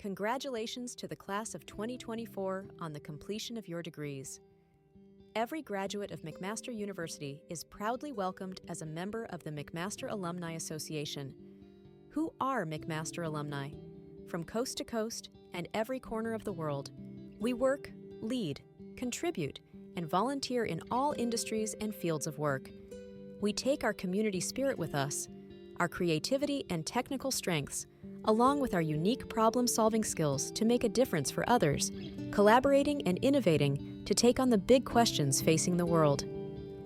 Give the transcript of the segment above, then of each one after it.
Congratulations to the class of 2024 on the completion of your degrees. Every graduate of McMaster University is proudly welcomed as a member of the McMaster Alumni Association. Who are McMaster alumni? From coast to coast and every corner of the world, we work, lead, contribute, and volunteer in all industries and fields of work. We take our community spirit with us, our creativity and technical strengths, along with our unique problem-solving skills to make a difference for others, collaborating and innovating to take on the big questions facing the world.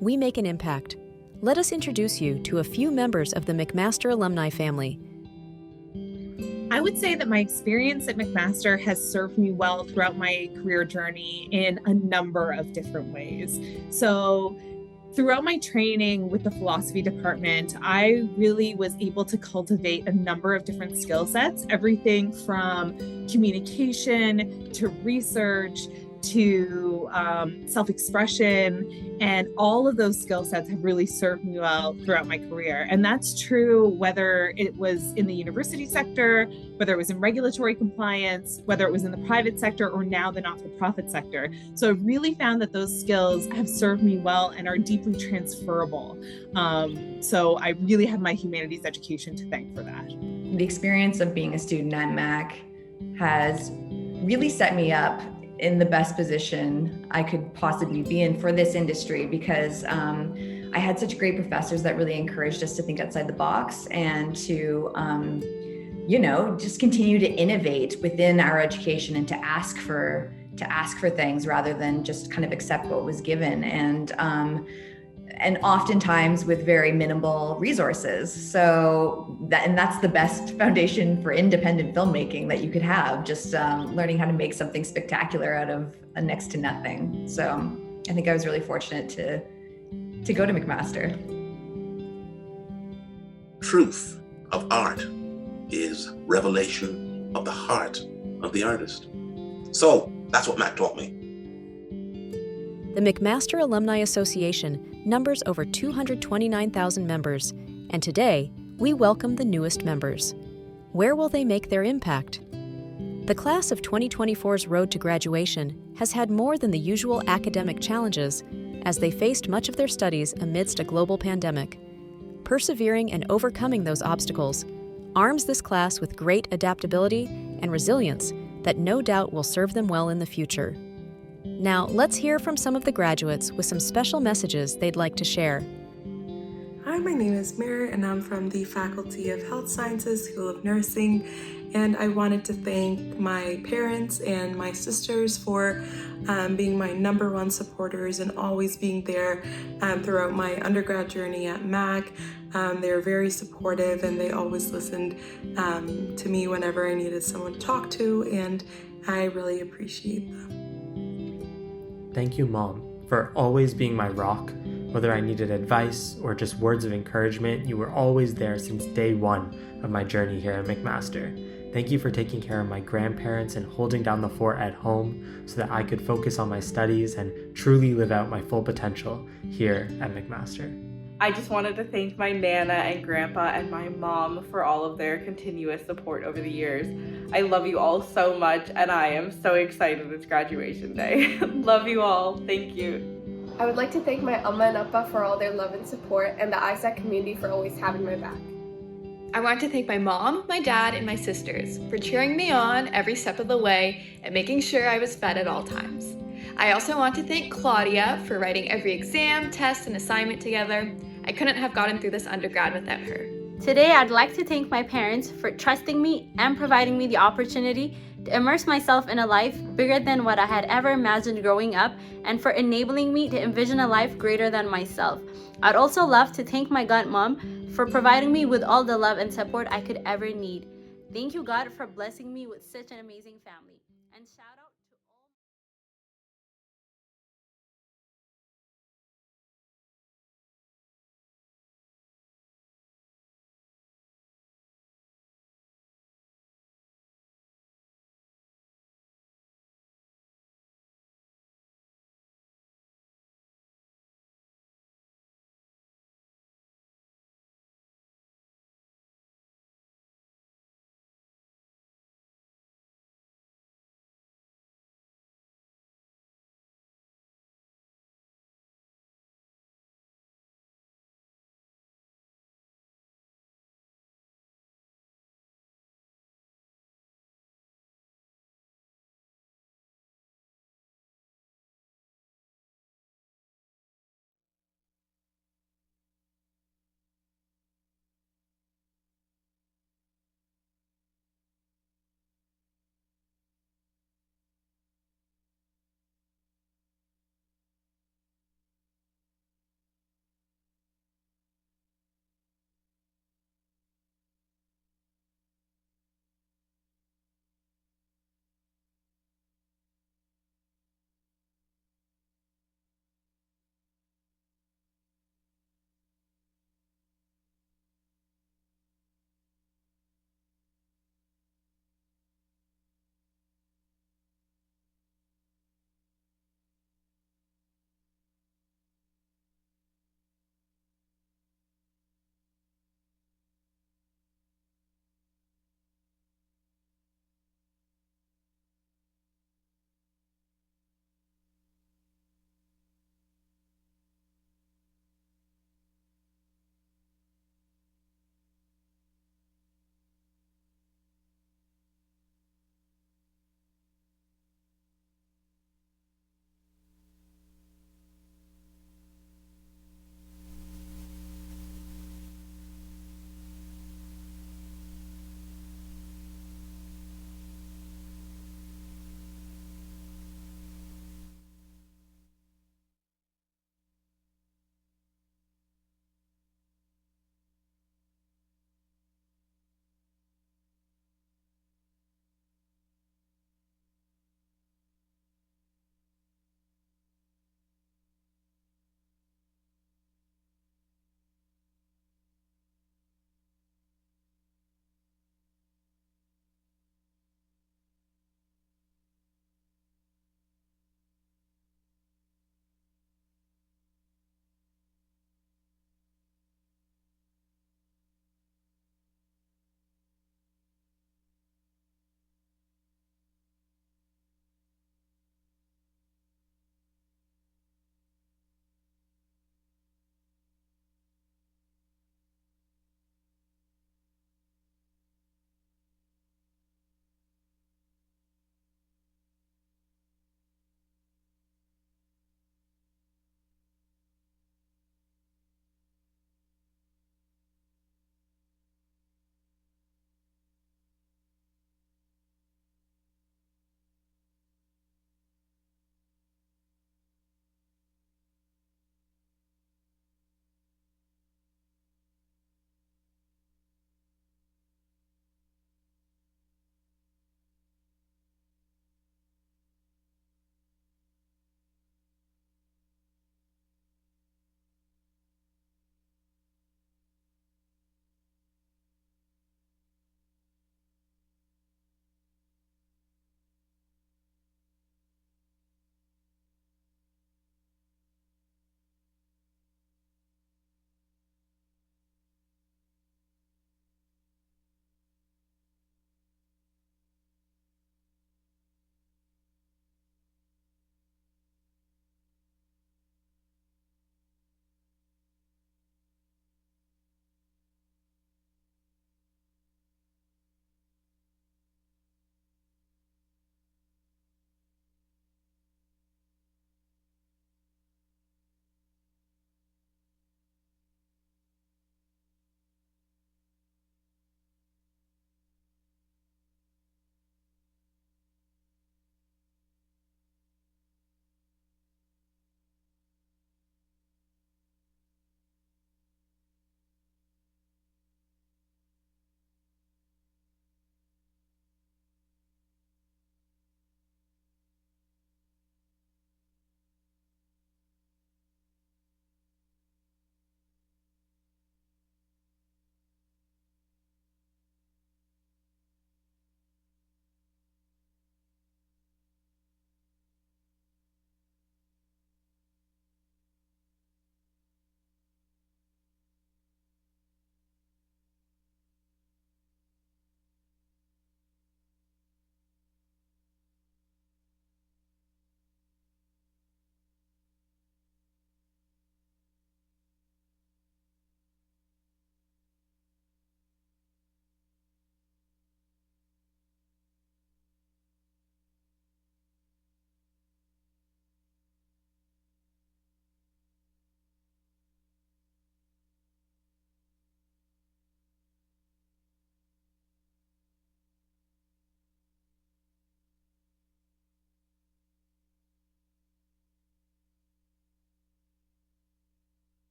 We make an impact. Let us introduce you to a few members of the McMaster alumni family. I would say that my experience at McMaster has served me well throughout my career journey in a number of different ways. So throughout my training with the philosophy department, I really was able to cultivate a number of different skill sets, everything from communication to research to self-expression, and all of those skill sets have really served me well throughout my career. And that's true whether it was in the university sector, whether it was in regulatory compliance, whether it was in the private sector, or now the not-for-profit sector. So I've really found that those skills have served me well and are deeply transferable. So I really have my humanities education to thank for that. The experience of being a student at Mac has really set me up in the best position I could possibly be in for this industry, because I had such great professors that really encouraged us to think outside the box and to just continue to innovate within our education and to ask for things rather than just kind of accept what was given, and oftentimes with very minimal resources. So that's the best foundation for independent filmmaking that you could have, just learning how to make something spectacular out of a next to nothing. So I think I was really fortunate to go to McMaster. Truth of art is revelation of the heart of the artist. So that's what Mac taught me. The McMaster Alumni Association numbers over 229,000 members, and today, we welcome the newest members. Where will they make their impact? The class of 2024's road to graduation has had more than the usual academic challenges, as they faced much of their studies amidst a global pandemic. Persevering and overcoming those obstacles arms this class with great adaptability and resilience that no doubt will serve them well in the future. Now, let's hear from some of the graduates with some special messages they'd like to share. Hi, my name is Mary, and I'm from the Faculty of Health Sciences, School of Nursing, and I wanted to thank my parents and my sisters for being my #1 supporters and always being there throughout my undergrad journey at Mac. They were very supportive, and they always listened to me whenever I needed someone to talk to, and I really appreciate them. Thank you, Mom, for always being my rock. Whether I needed advice or just words of encouragement, you were always there since day one of my journey here at McMaster. Thank you for taking care of my grandparents and holding down the fort at home so that I could focus on my studies and truly live out my full potential here at McMaster. I just wanted to thank my Nana and Grandpa and my mom for all of their continuous support over the years. I love you all so much, and I am so excited it's graduation day. Love you all. Thank you. I would like to thank my Amma and Appa for all their love and support, and the ISAC community for always having my back. I want to thank my mom, my dad, and my sisters for cheering me on every step of the way and making sure I was fed at all times. I also want to thank Claudia for writing every exam, test, and assignment together. I couldn't have gotten through this undergrad without her. Today, I'd like to thank my parents for trusting me and providing me the opportunity to immerse myself in a life bigger than what I had ever imagined growing up, and for enabling me to envision a life greater than myself. I'd also love to thank my godmom for providing me with all the love and support I could ever need. Thank you, God, for blessing me with such an amazing family. And shout out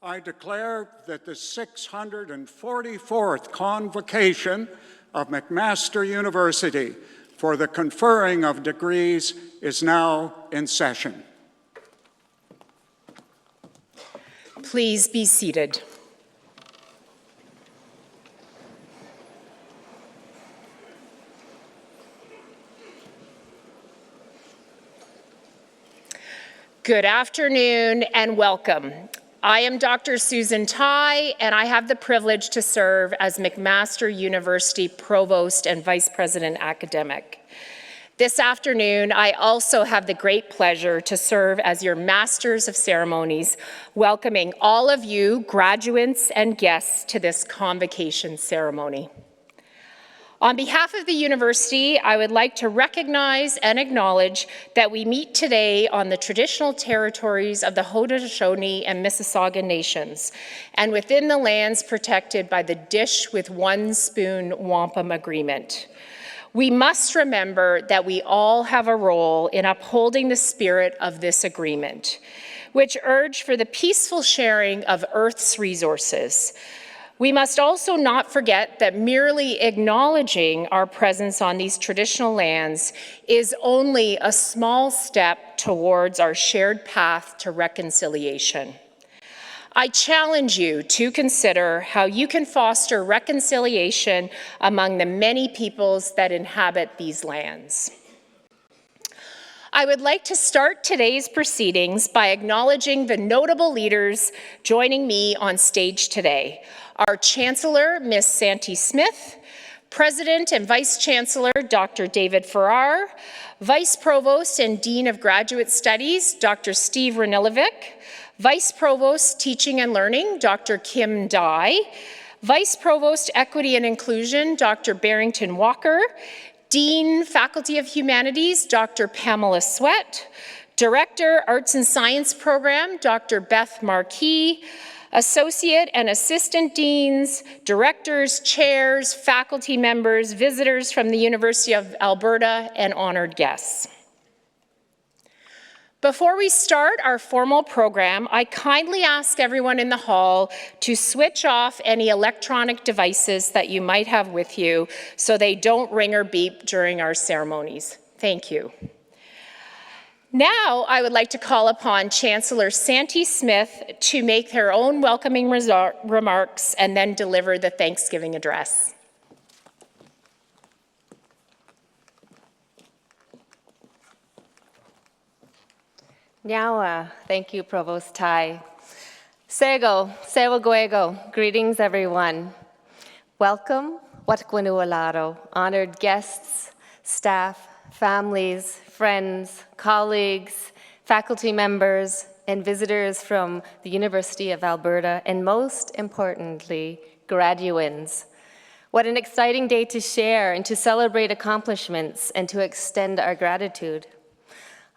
I declare that the 644th Convocation of McMaster University for the conferring of degrees is now in session. Please be seated. Good afternoon and welcome. I am Dr. Susan Tai, and I have the privilege to serve as McMaster University Provost and Vice President Academic. This afternoon, I also have the great pleasure to serve as your Masters of Ceremonies, welcoming all of you, graduates and guests, to this convocation ceremony. On behalf of the university, I would like to recognize and acknowledge that we meet today on the traditional territories of the Haudenosaunee and Mississauga nations, and within the lands protected by the Dish with One Spoon Wampum Agreement. We must remember that we all have a role in upholding the spirit of this agreement, which urge for the peaceful sharing of Earth's resources. We must also not forget that merely acknowledging our presence on these traditional lands is only a small step towards our shared path to reconciliation. I challenge you to consider how you can foster reconciliation among the many peoples that inhabit these lands. I would like to start today's proceedings by acknowledging the notable leaders joining me on stage today. Our Chancellor, Ms. Santi Smith, President and Vice Chancellor, Dr. David Farrar, Vice Provost and Dean of Graduate Studies, Dr. Steve Ranilovic, Vice Provost Teaching and Learning, Dr. Kim Dye, Vice Provost Equity and Inclusion, Dr. Barrington Walker, Dean, Faculty of Humanities, Dr. Pamela Sweat, Director, Arts and Science Program, Dr. Beth Marquis, Associate and Assistant Deans, Directors, Chairs, faculty members, visitors from the University of Alberta, and honored guests. Before we start our formal program, I kindly ask everyone in the hall to switch off any electronic devices that you might have with you so they don't ring or beep during our ceremonies. Thank you. Now, I would like to call upon Chancellor Santi Smith to make her own welcoming remarks and then deliver the Thanksgiving address. Nyawa, thank you, Provost Tai. Sego, Sewaguego, greetings everyone. Welcome, Watquanualaro, honored guests, staff, families, friends, colleagues, faculty members, and visitors from the University of Alberta, and most importantly, graduands. What an exciting day to share and to celebrate accomplishments and to extend our gratitude.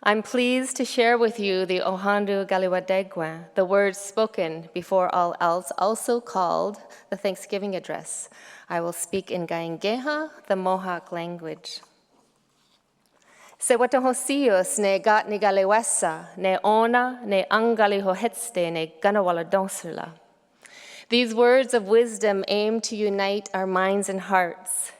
I'm pleased to share with you the Ohandu Galiwadegwa, the words spoken before all else, also called the Thanksgiving Address. I will speak in Gaingeha, the Mohawk language. Se watahosios ne gat ni galewesa, ne ona, ne angali hohetste, ne ganawala donsula. These words of wisdom aim to unite our minds and hearts,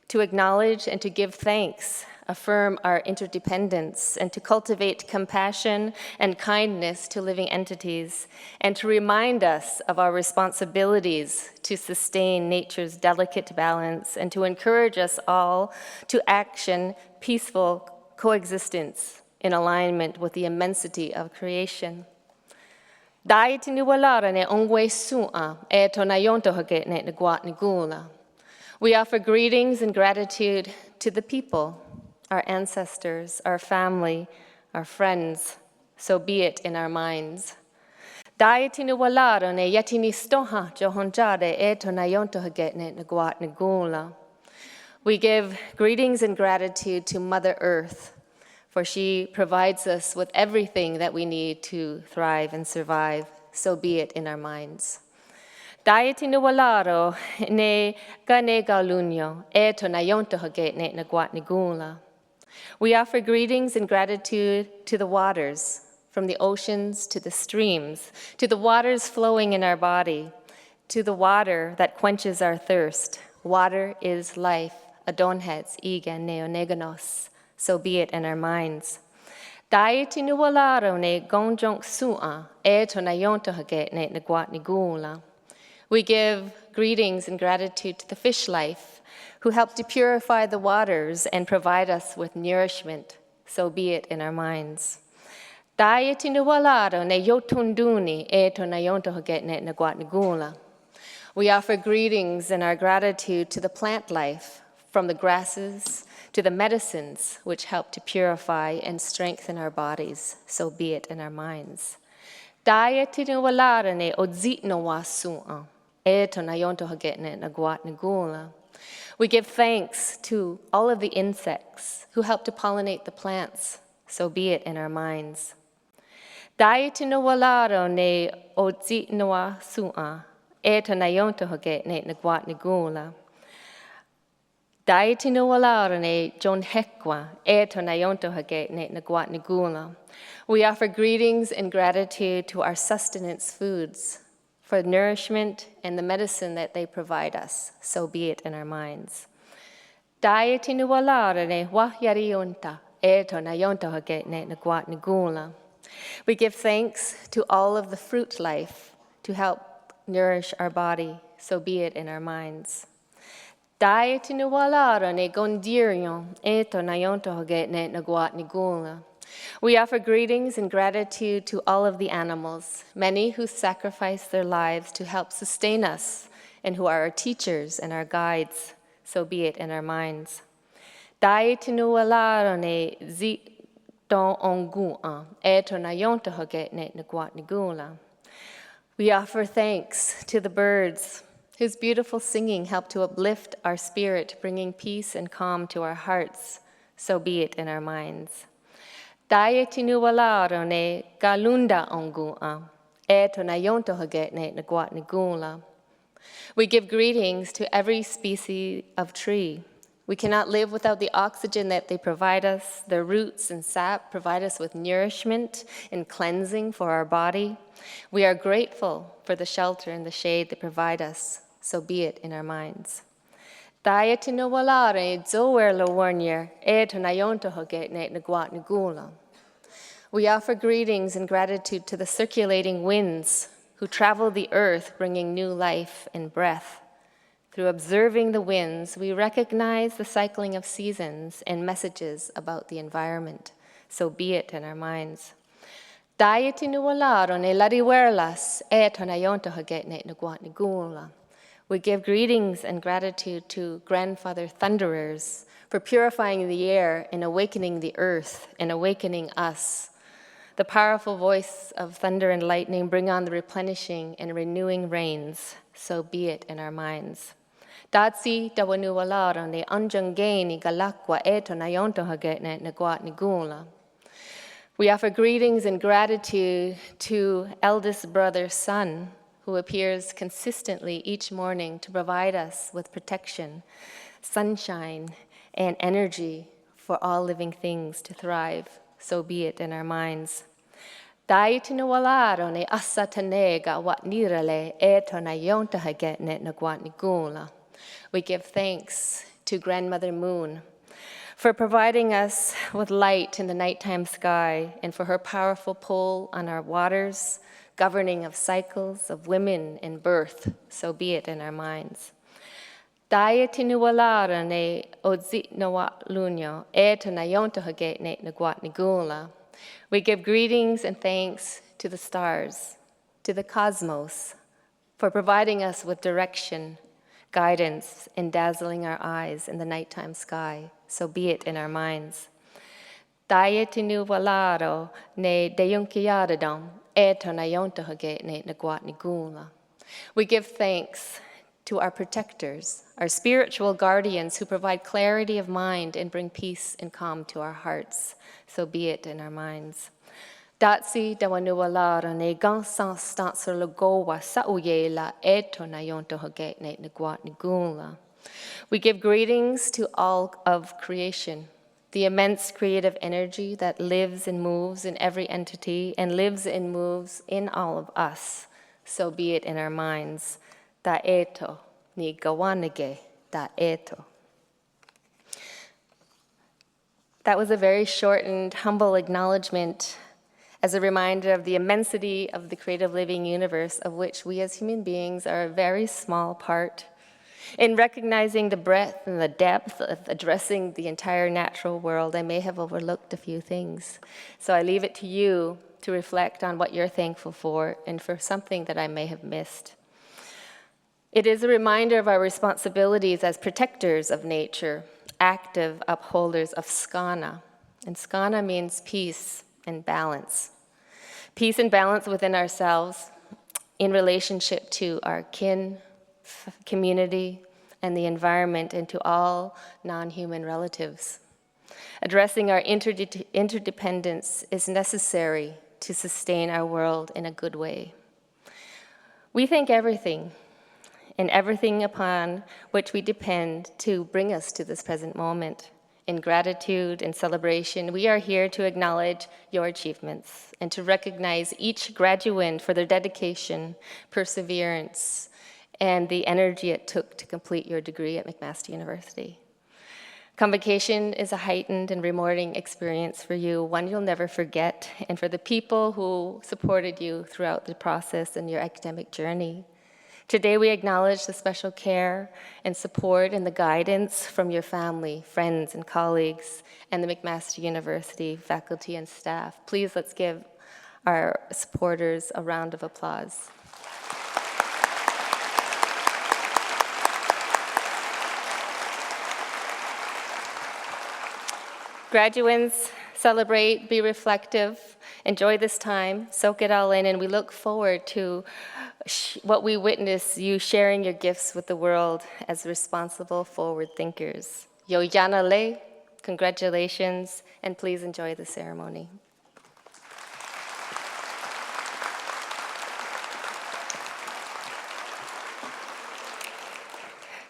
to acknowledge and to give thanks, affirm our interdependence, and to cultivate compassion and kindness to living entities, and to remind us of our responsibilities to sustain nature's delicate balance, and to encourage us all to action, peaceful coexistence in alignment with the immensity of creation. We offer greetings and gratitude to the people, our ancestors, our family, our friends, so be it in our minds. We give greetings and gratitude to Mother Earth, for she provides us with everything that we need to thrive and survive, so be it in our minds. We offer greetings and gratitude to the waters, from the oceans to the streams, to the waters flowing in our body, to the water that quenches our thirst. Water is life. Adonhets ega neoneganos. So be it in our minds. Daiti nuwalaro ne gonjong sua, eto na yonto hage ne nagwat nigula. We give greetings and gratitude to the fish life, who help to purify the waters and provide us with nourishment. So be it in our minds. Daiti nuwalaro ne yotunduni, eto na yonto hage ne nagwat nigula. We offer greetings and our gratitude to the plant life, from the grasses to the medicines which help to purify and strengthen our bodies, so be it in our minds. We give thanks to all of the insects who help to pollinate the plants, so be it in our minds. Daiti no walara ne John Hekwa, eto na yonto hage ne nagwat nigula. We offer greetings and gratitude to our sustenance foods for nourishment and the medicine that they provide us, so be it in our minds. Daiti no walara ne wahyari yonta, eto na yonto hage ne nagwat nigula. We give thanks to all of the fruit life to help nourish our body, so be it in our minds. We offer greetings and gratitude to all of the animals, many who sacrifice their lives to help sustain us and who are our teachers and our guides, so be it in our minds. We offer thanks to the birds, whose beautiful singing helped to uplift our spirit, bringing peace and calm to our hearts, so be it in our minds. We give greetings to every species of tree. We cannot live without the oxygen that they provide us. Their roots and sap provide us with nourishment and cleansing for our body. We are grateful for the shelter and the shade they provide us, so be it in our minds. We offer greetings and gratitude to the circulating winds who travel the earth, bringing new life and breath. Through observing the winds, we recognize the cycling of seasons and messages about the environment, so be it in our minds. We give greetings and gratitude to grandfather thunderers for purifying the air and awakening the earth and awakening us. The powerful voice of thunder and lightning bring on the replenishing and renewing rains, so be it in our minds. We offer greetings and gratitude to eldest brother Sun, who appears consistently each morning to provide us with protection, sunshine, and energy for all living things to thrive, so be it in our minds. We give thanks to Grandmother Moon for providing us with light in the nighttime sky and for her powerful pull on our waters, governing of cycles of women and birth, so be it in our minds. We give greetings and thanks to the stars, to the cosmos, for providing us with direction, guidance, and dazzling our eyes in the nighttime sky, so be it in our minds. We give thanks to our protectors, our spiritual guardians who provide clarity of mind and bring peace and calm to our hearts, so be it in our minds. We give greetings to all of creation, the immense creative energy that lives and moves in every entity and lives and moves in all of us, so be it in our minds. Ta'eto, ni gawanage, ta'eto. That was a very short and humble acknowledgement as a reminder of the immensity of the creative living universe, of which we as human beings are a very small part. In recognizing the breadth and the depth of addressing the entire natural world, I may have overlooked a few things. So I leave it to you to reflect on what you're thankful for and for something that I may have missed. It is a reminder of our responsibilities as protectors of nature, active upholders of skana. And skana means peace and balance. Peace and balance within ourselves in relationship to our kin, community, and the environment, and to all non-human relatives. Addressing our interdependence is necessary to sustain our world in a good way. We thank everything and everything upon which we depend to bring us to this present moment. In gratitude and celebration, we are here to acknowledge your achievements and to recognize each graduand for their dedication, perseverance, and the energy it took to complete your degree at McMaster University. Convocation is a heightened and rewarding experience for you, one you'll never forget, and for the people who supported you throughout the process and your academic journey. Today we acknowledge the special care and support and the guidance from your family, friends, and colleagues, and the McMaster University faculty and staff. Please let's give our supporters a round of applause. Graduands, celebrate, be reflective, enjoy this time, soak it all in, and we look forward to what we witness, you sharing your gifts with the world as responsible, forward thinkers. Yo yanale, congratulations, and please enjoy the ceremony.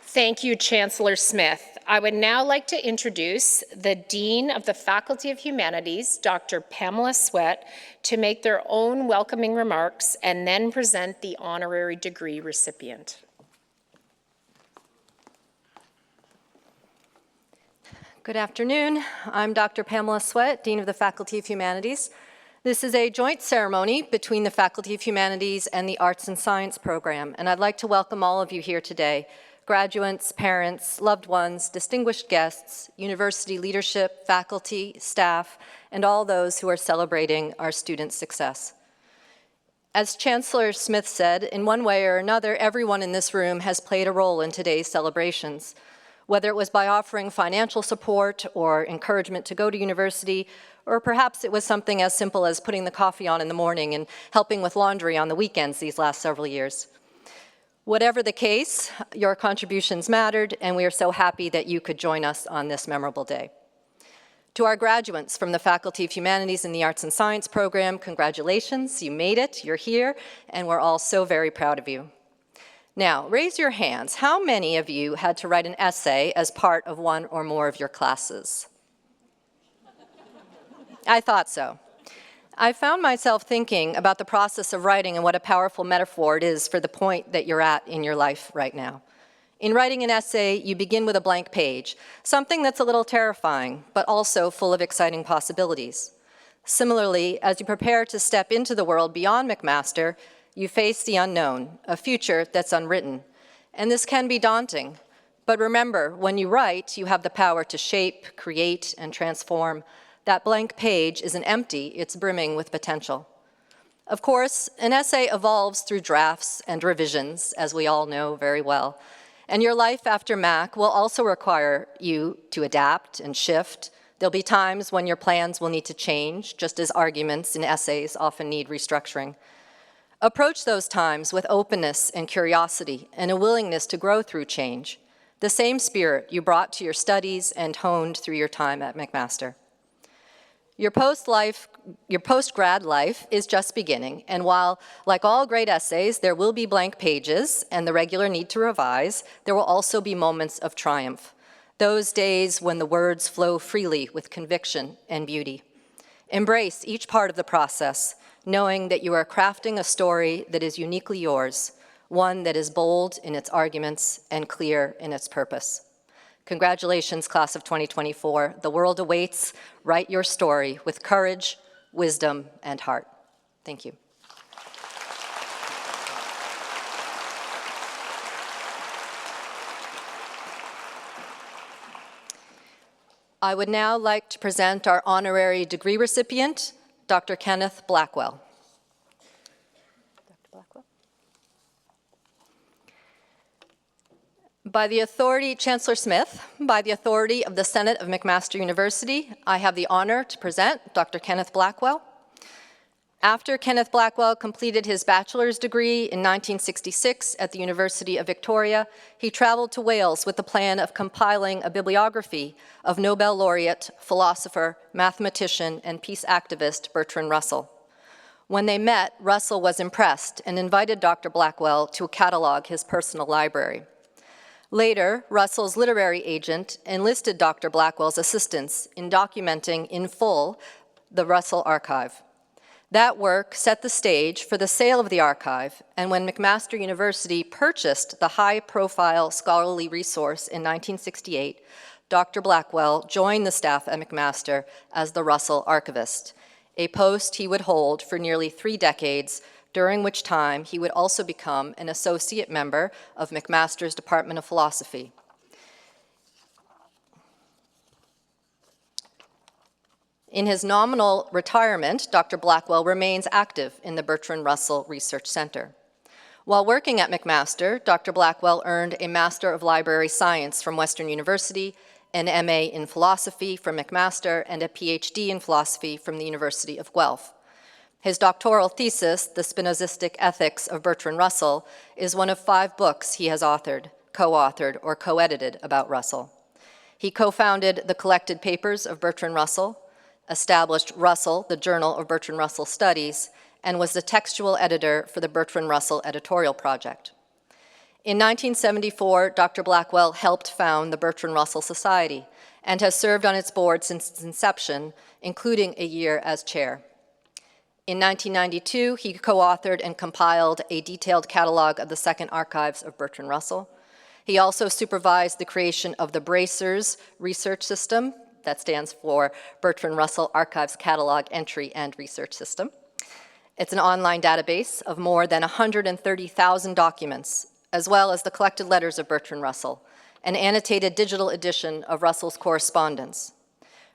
Thank you, Chancellor Smith. I would now like to introduce the Dean of the Faculty of Humanities, Dr. Pamela Sweat, to make their own welcoming remarks and then present the honorary degree recipient. Good afternoon. I'm Dr. Pamela Sweat, Dean of the Faculty of Humanities. This is a joint ceremony between the Faculty of Humanities and the Arts and Science program, and I'd like to welcome all of you here today. Graduates, parents, loved ones, distinguished guests, university leadership, faculty, staff, and all those who are celebrating our students' success. As Chancellor Smith said, in one way or another, everyone in this room has played a role in today's celebrations, whether it was by offering financial support or encouragement to go to university, or perhaps it was something as simple as putting the coffee on in the morning and helping with laundry on the weekends these last several years. Whatever the case, your contributions mattered, and we are so happy that you could join us on this memorable day. To our graduates from the Faculty of Humanities and the Arts and Science program, congratulations, you made it, you're here, and we're all so very proud of you. Now, raise your hands. How many of you had to write an essay as part of one or more of your classes? I thought so. I found myself thinking about the process of writing and what a powerful metaphor it is for the point that you're at in your life right now. In writing an essay, you begin with a blank page, something that's a little terrifying, but also full of exciting possibilities. Similarly, as you prepare to step into the world beyond McMaster, you face the unknown, a future that's unwritten. And this can be daunting. But remember, when you write, you have the power to shape, create, and transform. That blank page isn't empty, it's brimming with potential. Of course, an essay evolves through drafts and revisions, as we all know very well. And your life after Mac will also require you to adapt and shift. There'll be times when your plans will need to change, just as arguments in essays often need restructuring. Approach those times with openness and curiosity and a willingness to grow through change, the same spirit you brought to your studies and honed through your time at McMaster. Your post-grad life is just beginning, and while, like all great essays, there will be blank pages and the regular need to revise, there will also be moments of triumph. Those days when the words flow freely with conviction and beauty. Embrace each part of the process, knowing that you are crafting a story that is uniquely yours, one that is bold in its arguments and clear in its purpose. Congratulations, class of 2024. The world awaits. Write your story with courage, wisdom, and heart. Thank you. I would now like to present our honorary degree recipient, Dr. Kenneth Blackwell. Dr. Blackwell. By the authority, Chancellor Smith, by the authority of the Senate of McMaster University, I have the honor to present Dr. Kenneth Blackwell. After Kenneth Blackwell completed his bachelor's degree in 1966 at the University of Victoria, he traveled to Wales with the plan of compiling a bibliography of Nobel laureate, philosopher, mathematician, and peace activist Bertrand Russell. When they met, Russell was impressed and invited Dr. Blackwell to catalog his personal library. Later, Russell's literary agent enlisted Dr. Blackwell's assistance in documenting in full the Russell Archive. That work set the stage for the sale of the archive, and when McMaster University purchased the high-profile scholarly resource in 1968, Dr. Blackwell joined the staff at McMaster as the Russell Archivist, a post he would hold for nearly 3 decades, during which time he would also become an associate member of McMaster's Department of Philosophy. In his nominal retirement, Dr. Blackwell remains active in the Bertrand Russell Research Center. While working at McMaster, Dr. Blackwell earned a Master of Library Science from Western University, an MA in Philosophy from McMaster, and a PhD in Philosophy from the University of Guelph. His doctoral thesis, The Spinozistic Ethics of Bertrand Russell, is one of 5 books he has authored, co-authored, or co-edited about Russell. He co-founded the collected papers of Bertrand Russell, established Russell, the Journal of Bertrand Russell Studies, and was the textual editor for the Bertrand Russell Editorial Project. In 1974, Dr. Blackwell helped found the Bertrand Russell Society and has served on its board since its inception, including a year as chair. In 1992, he co-authored and compiled a detailed catalog of the second archives of Bertrand Russell. He also supervised the creation of the Bracers Research System, that stands for Bertrand Russell Archives Catalog Entry and Research System. It's an online database of more than 130,000 documents, as well as the collected letters of Bertrand Russell, an annotated digital edition of Russell's correspondence.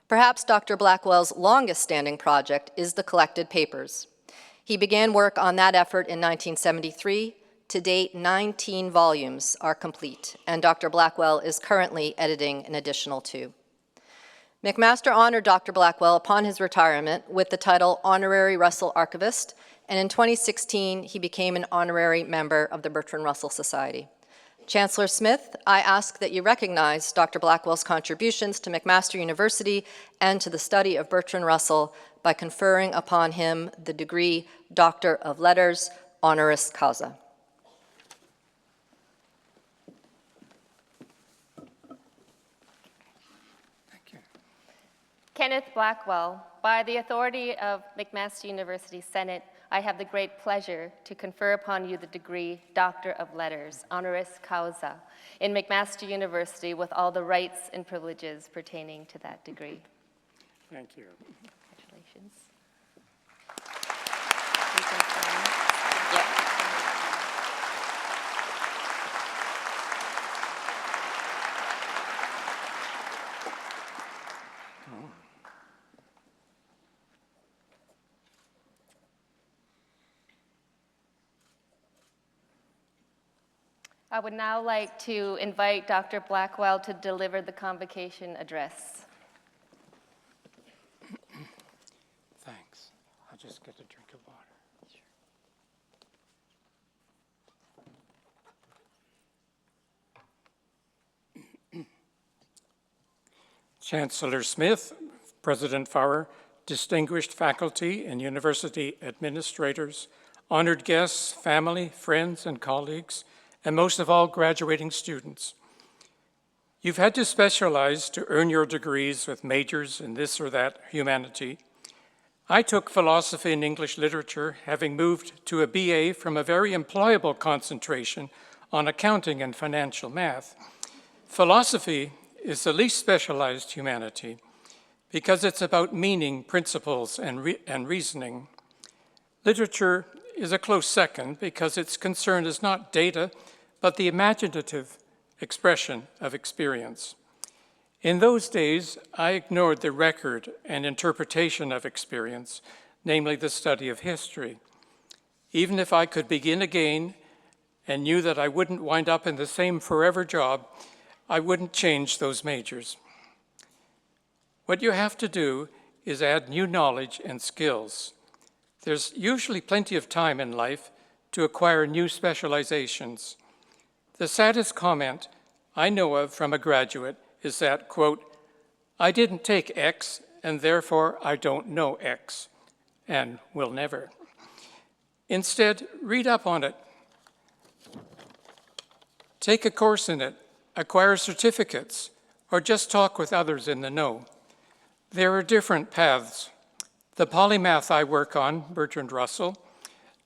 Perhaps Dr. Blackwell's longest-standing project is the collected papers. He began work on that effort in 1973. To date, 19 volumes are complete, and Dr. Blackwell is currently editing an additional 2. McMaster honored Dr. Blackwell upon his retirement with the title Honorary Russell Archivist, and in 2016, he became an honorary member of the Bertrand Russell Society. Chancellor Smith, I ask that you recognize Dr. Blackwell's contributions to McMaster University and to the study of Bertrand Russell by conferring upon him the degree Doctor of Letters, honoris causa. Kenneth Blackwell, by the authority of McMaster University Senate, I have the great pleasure to confer upon you the degree Doctor of Letters, honoris causa, in McMaster University with all the rights and privileges pertaining to that degree. Thank you. Congratulations. I would now like to invite Dr. Blackwell to deliver the Convocation address. Thanks. I'll just get a drink of water. Chancellor Smith, President Faurer, distinguished faculty and university administrators, honored guests, family, friends, and colleagues, and most of all, graduating students. You've had to specialize to earn your degrees with majors in this or that humanity. I took philosophy and English literature, having moved to a BA from a very employable concentration on accounting and financial math. Philosophy is the least specialized humanity because it's about meaning, principles, and reasoning. Literature is a close second because its concern is not data, but the imaginative expression of experience. In those days, I ignored the record and interpretation of experience, namely the study of history. Even if I could begin again and knew that I wouldn't wind up in the same forever job, I wouldn't change those majors. What you have to do is add new knowledge and skills. There's usually plenty of time in life to acquire new specializations. The saddest comment I know of from a graduate is that, quote, I didn't take X and therefore I don't know X and will never. Instead, read up on it. Take a course in it, acquire certificates, or just talk with others in the know. There are different paths. The polymath I work on, Bertrand Russell,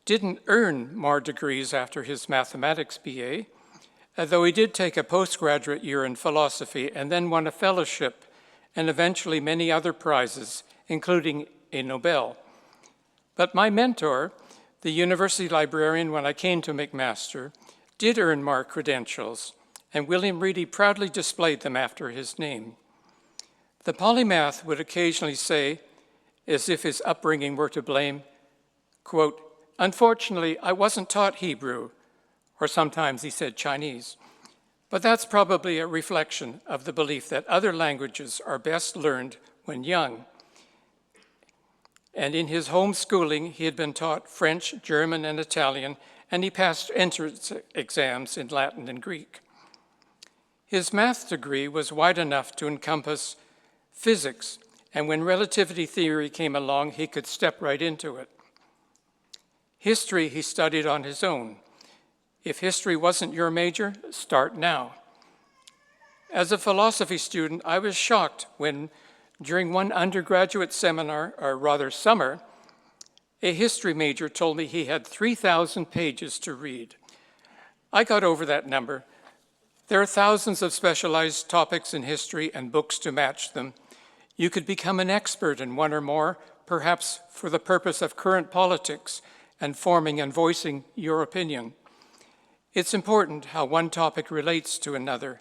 didn't earn more degrees after his mathematics BA, though he did take a postgraduate year in philosophy and then won a fellowship and eventually many other prizes, including a Nobel. But my mentor, the university librarian when I came to McMaster, did earn more credentials, and William Reedy proudly displayed them after his name. The polymath would occasionally say, as if his upbringing were to blame, quote, unfortunately, I wasn't taught Hebrew, or sometimes he said Chinese. But that's probably a reflection of the belief that other languages are best learned when young. And in his homeschooling, he had been taught French, German, and Italian, and he passed entrance exams in Latin and Greek. His math degree was wide enough to encompass physics, and when relativity theory came along, he could step right into it. History he studied on his own. If history wasn't your major, start now. As a philosophy student, I was shocked when, during one undergraduate seminar, or rather summer, a history major told me he had 3,000 pages to read. I got over that number. There are thousands of specialized topics in history and books to match them. You could become an expert in one or more, perhaps for the purpose of current politics and forming and voicing your opinion. It's important how one topic relates to another.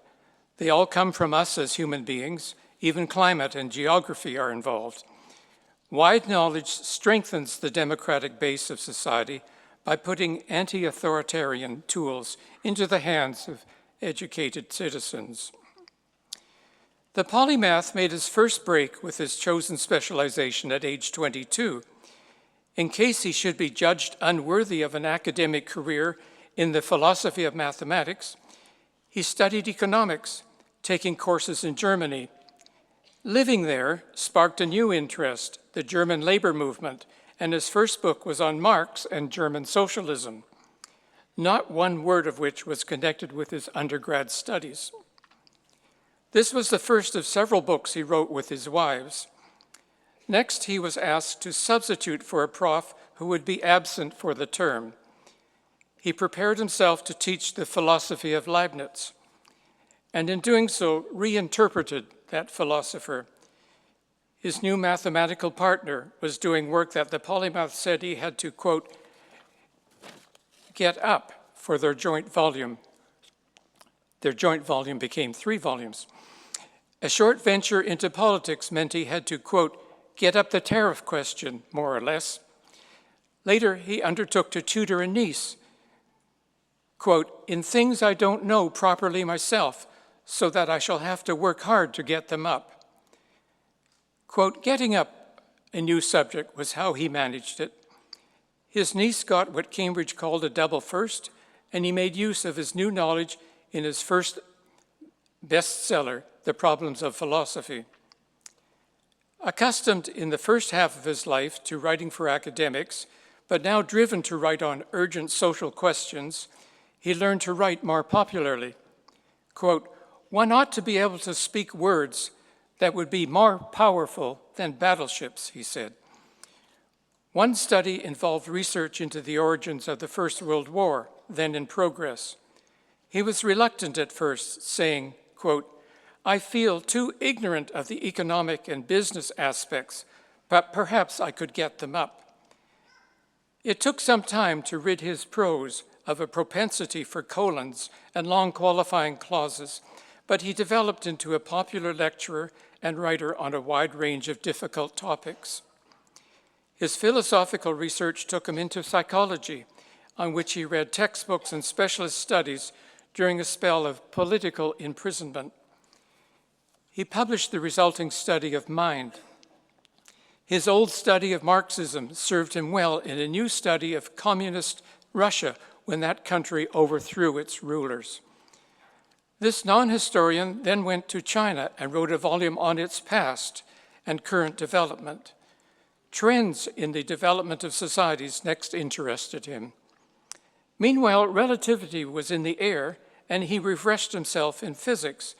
They all come from us as human beings. Even climate and geography are involved. Wide knowledge strengthens the democratic base of society by putting anti-authoritarian tools into the hands of educated citizens. The polymath made his first break with his chosen specialization at age 22. In case he should be judged unworthy of an academic career in the philosophy of mathematics, he studied economics, taking courses in Germany. Living there sparked a new interest, the German labor movement, and his first book was on Marx and German socialism, not one word of which was connected with his undergrad studies. This was the first of several books he wrote with his wives. Next, he was asked to substitute for a prof who would be absent for the term. He prepared himself to teach the philosophy of Leibniz, and in doing so, reinterpreted that philosopher. His new mathematical partner was doing work that the polymath said he had to, quote, get up for their joint volume. Their joint volume became 3 volumes. A short venture into politics meant he had to, quote, get up the tariff question, more or less. Later, he undertook to tutor a niece, quote, in things I don't know properly myself, so that I shall have to work hard to get them up. Quote, getting up a new subject was how he managed it. His niece got what Cambridge called a double first, and he made use of his new knowledge in his first bestseller, The Problems of Philosophy. Accustomed in the first half of his life to writing for academics, but now driven to write on urgent social questions, he learned to write more popularly. Quote, one ought to be able to speak words that would be more powerful than battleships, he said. One study involved research into the origins of the First World War, then in progress. He was reluctant at first, saying, quote, "I feel too ignorant of the economic and business aspects, but perhaps I could get them up." It took some time to rid his prose of a propensity for colons and long qualifying clauses, but he developed into a popular lecturer and writer on a wide range of difficult topics. His philosophical research took him into psychology, on which he read textbooks and specialist studies during a spell of political imprisonment. He published the resulting study of mind. His old study of Marxism served him well in a new study of communist Russia when that country overthrew its rulers. This non-historian then went to China and wrote a volume on its past and current development. Trends in the development of societies next interested him. Meanwhile, relativity was in the air, and he refreshed himself in physics,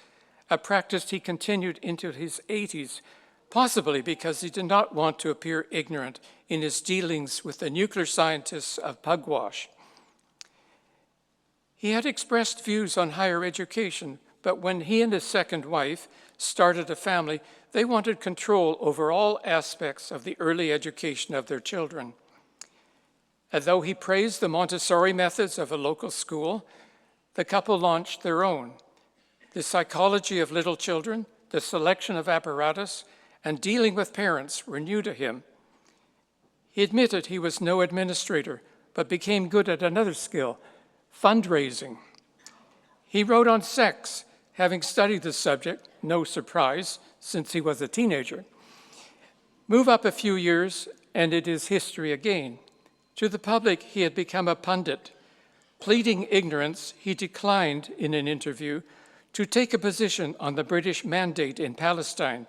a practice he continued into his 80s, possibly because he did not want to appear ignorant in his dealings with the nuclear scientists of Pugwash. He had expressed views on higher education, but when he and his second wife started a family, they wanted control over all aspects of the early education of their children. Although he praised the Montessori methods of a local school, the couple launched their own. The psychology of little children, the selection of apparatus, and dealing with parents were new to him. He admitted he was no administrator, but became good at another skill, fundraising. He wrote on sex, having studied the subject, no surprise, since he was a teenager. Move up a few years, and it is history again. To the public, he had become a pundit. Pleading ignorance, he declined in an interview to take a position on the British mandate in Palestine.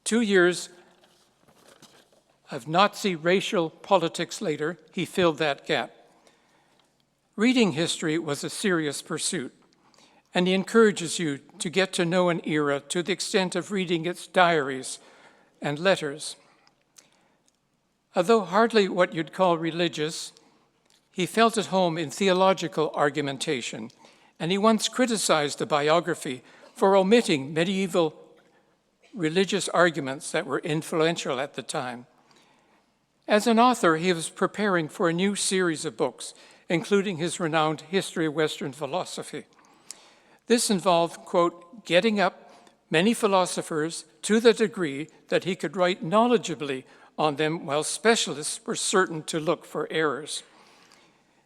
2 years of Nazi racial politics later, he filled that gap. Reading history was a serious pursuit, and he encourages you to get to know an era to the extent of reading its diaries and letters. Although hardly what you'd call religious, he felt at home in theological argumentation, and he once criticized the biography for omitting medieval religious arguments that were influential at the time. As an author, he was preparing for a new series of books, including his renowned History of Western Philosophy. This involved, quote, getting up many philosophers to the degree that he could write knowledgeably on them while specialists were certain to look for errors.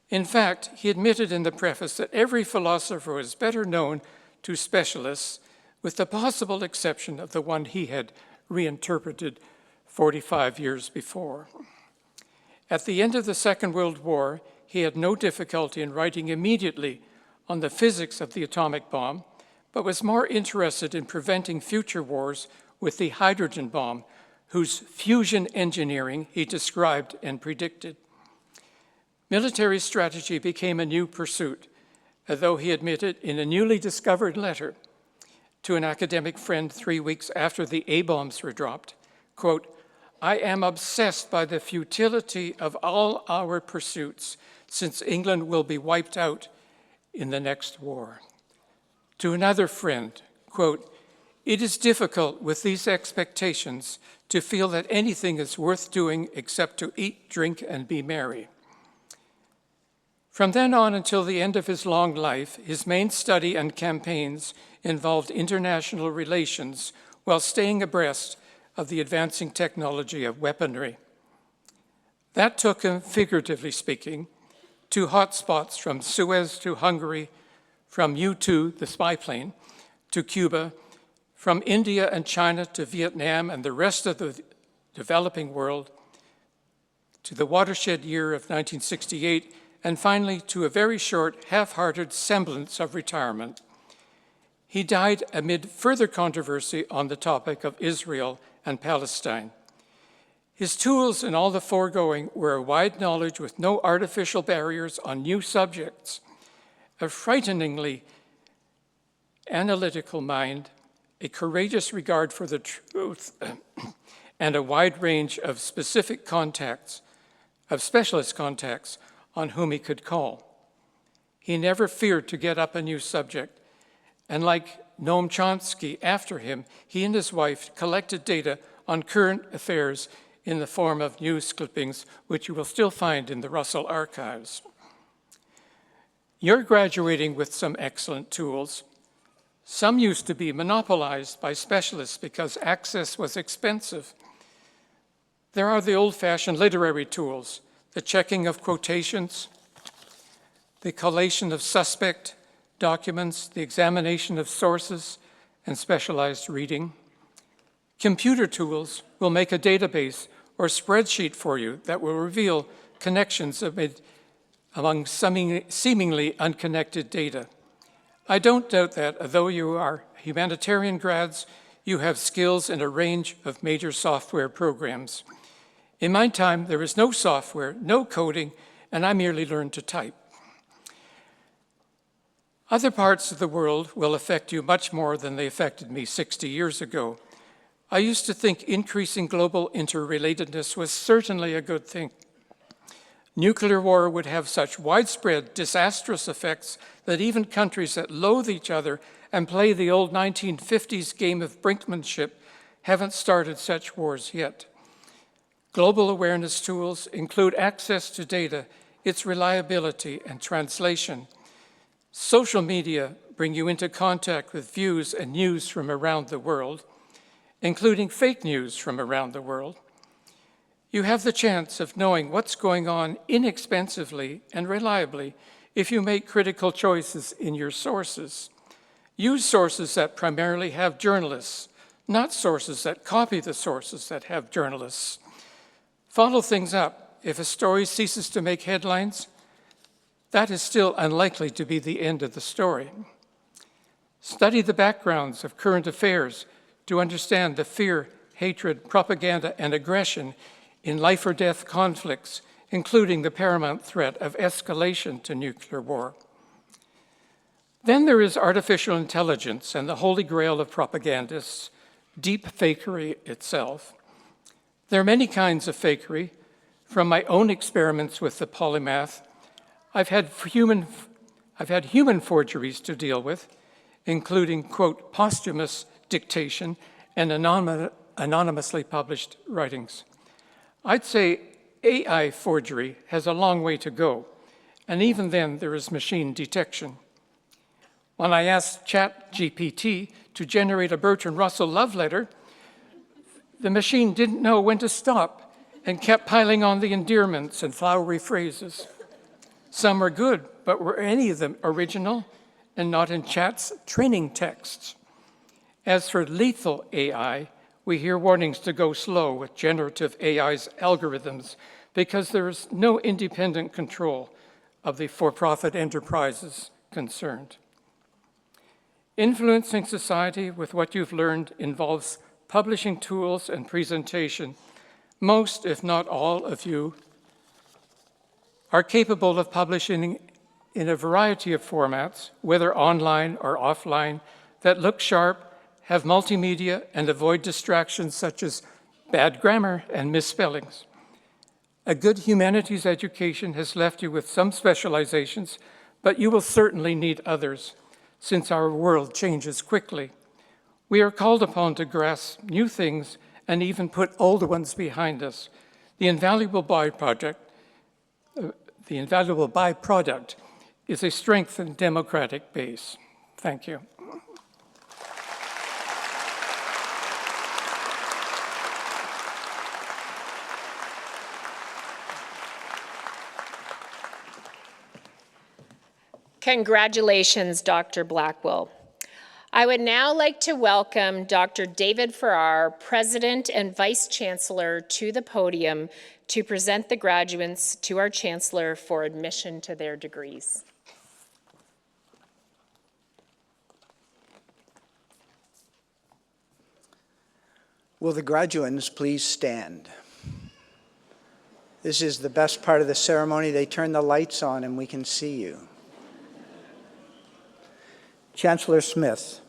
In fact, he admitted in the preface that every philosopher was better known to specialists, with the possible exception of the one he had reinterpreted 45 years before. At the end of the Second World War, he had no difficulty in writing immediately on the physics of the atomic bomb, but was more interested in preventing future wars with the hydrogen bomb, whose fusion engineering he described and predicted. Military strategy became a new pursuit, although he admitted in a newly discovered letter to an academic friend 3 weeks after the A-bombs were dropped, quote, "I am obsessed by the futility of all our pursuits, since England will be wiped out in the next war." To another friend, quote, "It is difficult with these expectations to feel that anything is worth doing except to eat, drink, and be merry." From then on until the end of his long life, his main study and campaigns involved international relations while staying abreast of the advancing technology of weaponry. That took him, figuratively speaking, to hotspots from Suez to Hungary, from U-2, the spy plane, to Cuba, from India and China to Vietnam and the rest of the developing world, to the watershed year of 1968, and finally to a very short, half-hearted semblance of retirement. He died amid further controversy on the topic of Israel and Palestine. His tools in all the foregoing were a wide knowledge with no artificial barriers on new subjects, a frighteningly analytical mind, a courageous regard for the truth, and a wide range of specific contacts, of specialist contacts on whom he could call. He never feared to get up a new subject, and like Noam Chomsky after him, he and his wife collected data on current affairs in the form of news clippings, which you will still find in the Russell archives. You're graduating with some excellent tools. Some used to be monopolized by specialists because access was expensive. There are the old-fashioned literary tools, the checking of quotations, the collation of suspect documents, the examination of sources, and specialized reading. Computer tools will make a database or spreadsheet for you that will reveal connections among seemingly unconnected data. I don't doubt that, although you are humanitarian grads, you have skills in a range of major software programs. In my time, there was no software, no coding, and I merely learned to type. Other parts of the world will affect you much more than they affected me 60 years ago. I used to think increasing global interrelatedness was certainly a good thing. Nuclear war would have such widespread, disastrous effects that even countries that loathe each other and play the old 1950s game of brinkmanship haven't started such wars yet. Global awareness tools include access to data, its reliability and translation. Social media bring you into contact with views and news from around the world, including fake news from around the world. You have the chance of knowing what's going on inexpensively and reliably if you make critical choices in your sources. Use sources that primarily have journalists, not sources that copy the sources that have journalists. Follow things up. If a story ceases to make headlines, that is still unlikely to be the end of the story. Study the backgrounds of current affairs to understand the fear, hatred, propaganda, and aggression in life or death conflicts, including the paramount threat of escalation to nuclear war. Then there is artificial intelligence and the holy grail of propagandists, deep fakery itself. There are many kinds of fakery. From my own experiments with the polymath, I've had human forgeries to deal with, including, quote, posthumous dictation and anonymously published writings. I'd say AI forgery has a long way to go, and even then there is machine detection. When I asked ChatGPT to generate a Bertrand Russell love letter, the machine didn't know when to stop and kept piling on the endearments and flowery phrases. Some were good, but were any of them original and not in Chat's training texts? As for lethal AI, we hear warnings to go slow with generative AI's algorithms because there is no independent control of the for-profit enterprises concerned. Influencing society with what you've learned involves publishing tools and presentation. Most, if not all of you, are capable of publishing in a variety of formats, whether online or offline, that look sharp, have multimedia, and avoid distractions such as bad grammar and misspellings. A good humanities education has left you with some specializations, but you will certainly need others, since our world changes quickly. We are called upon to grasp new things and even put old ones behind us. The invaluable byproduct is a strengthened democratic base. Thank you. Congratulations, Dr. Blackwell. I would now like to welcome Dr. David Farrar, President and Vice Chancellor, to the podium to present the graduates to our Chancellor for admission to their degrees. Will the graduands please stand? This is the best part of the ceremony. They turn the lights on and we can see you. Chancellor Smith,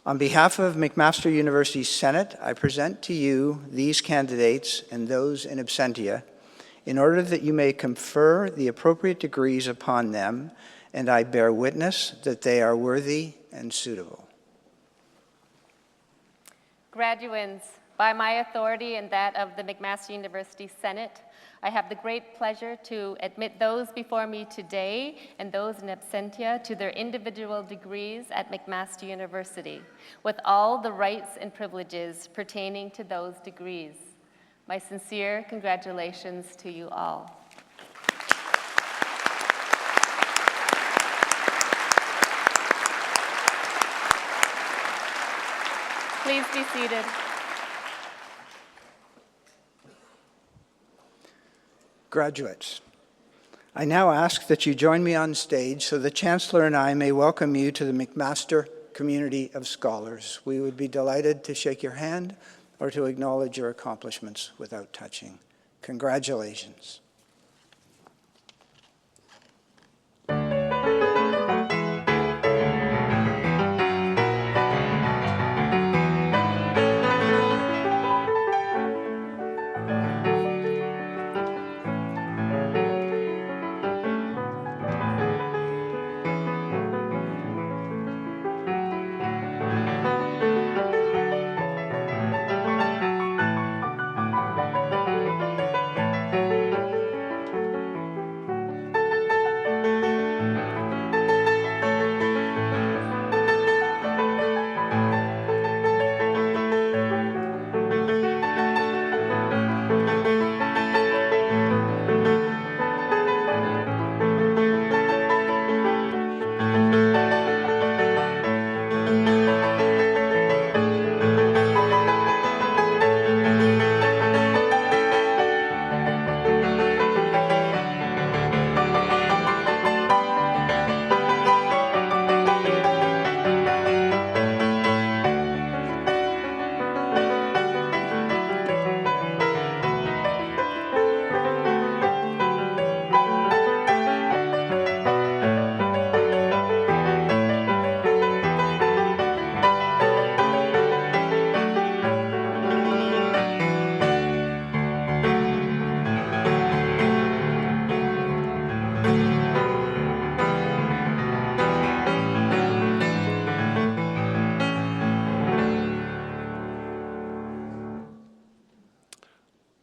on behalf of McMaster University Senate, I present to you these candidates and those in absentia in order that you may confer the appropriate degrees upon them, and I bear witness that they are worthy and suitable. Graduands, by my authority and that of the McMaster University Senate, I have the great pleasure to admit those before me today and those in absentia to their individual degrees at McMaster University, with all the rights and privileges pertaining to those degrees. My sincere congratulations to you all. Please be seated. Graduates, I now ask that you join me on stage so the Chancellor and I may welcome you to the McMaster community of scholars. We would be delighted to shake your hand or to acknowledge your accomplishments without touching. Congratulations.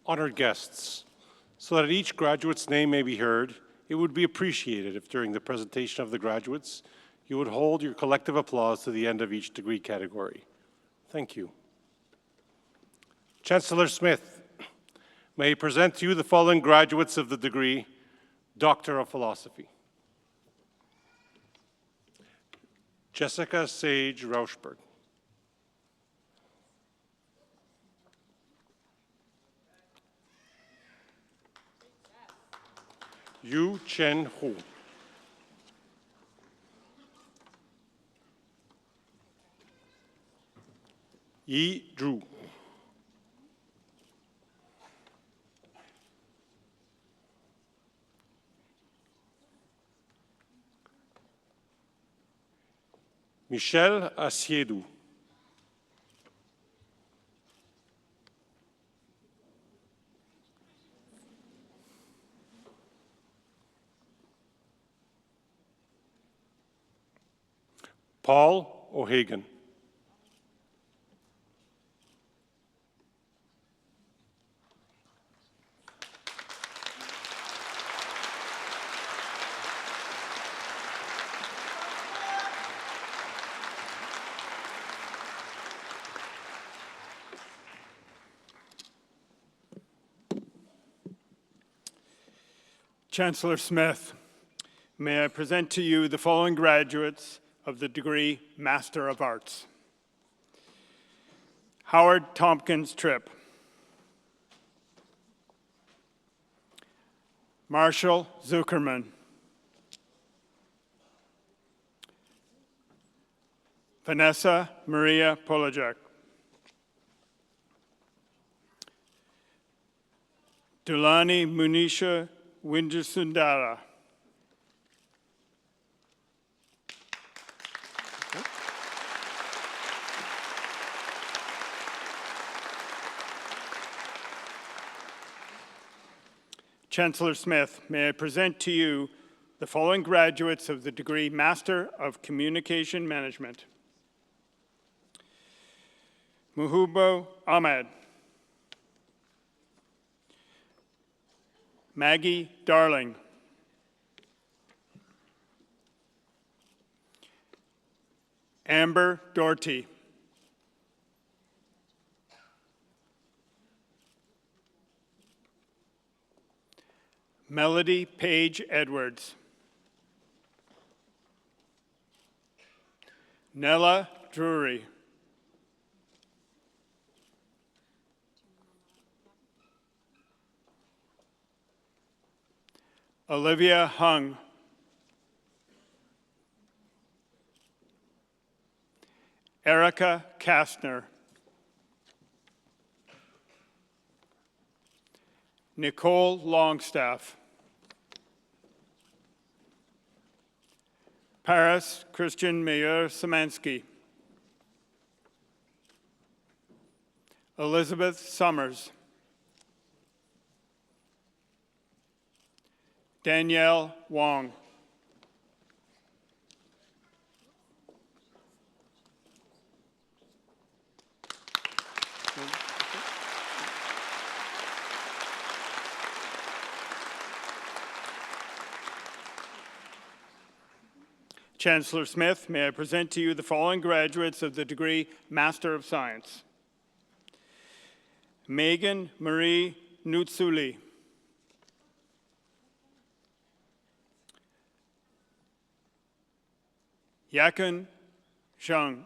Honored guests, so that each graduate's name may be heard, it would be appreciated if during the presentation of the graduates, you would hold your collective applause to the end of each degree category. Thank you. Chancellor Smith, may I present to you the following graduates of the degree Doctor of Philosophy. Jessica Sage Rauschberg. Yu Chen Hu. Yi Zhu. Michel Asiedu. Paul O'Hagan. Chancellor Smith, may I present to you the following graduates of the degree Master of Arts. Howard Tompkins Tripp. Marshall Zuckerman. Vanessa Maria Polajek. Dulani Munisha Winjasundara. Chancellor Smith, may I present to you the following graduates of the degree Master of Communication Management. Muhubo Ahmed. Maggie Darling. Amber Doherty. Melody Page Edwards. Nella Drury. Olivia Hung. Erica Kastner. Nicole Longstaff. Paris Christian Mayer Samansky. Elizabeth Summers. Danielle Wong. Chancellor Smith, may I present to you the following graduates of the degree Master of Science. Megan Marie Nutsuli. Yakun Zhang.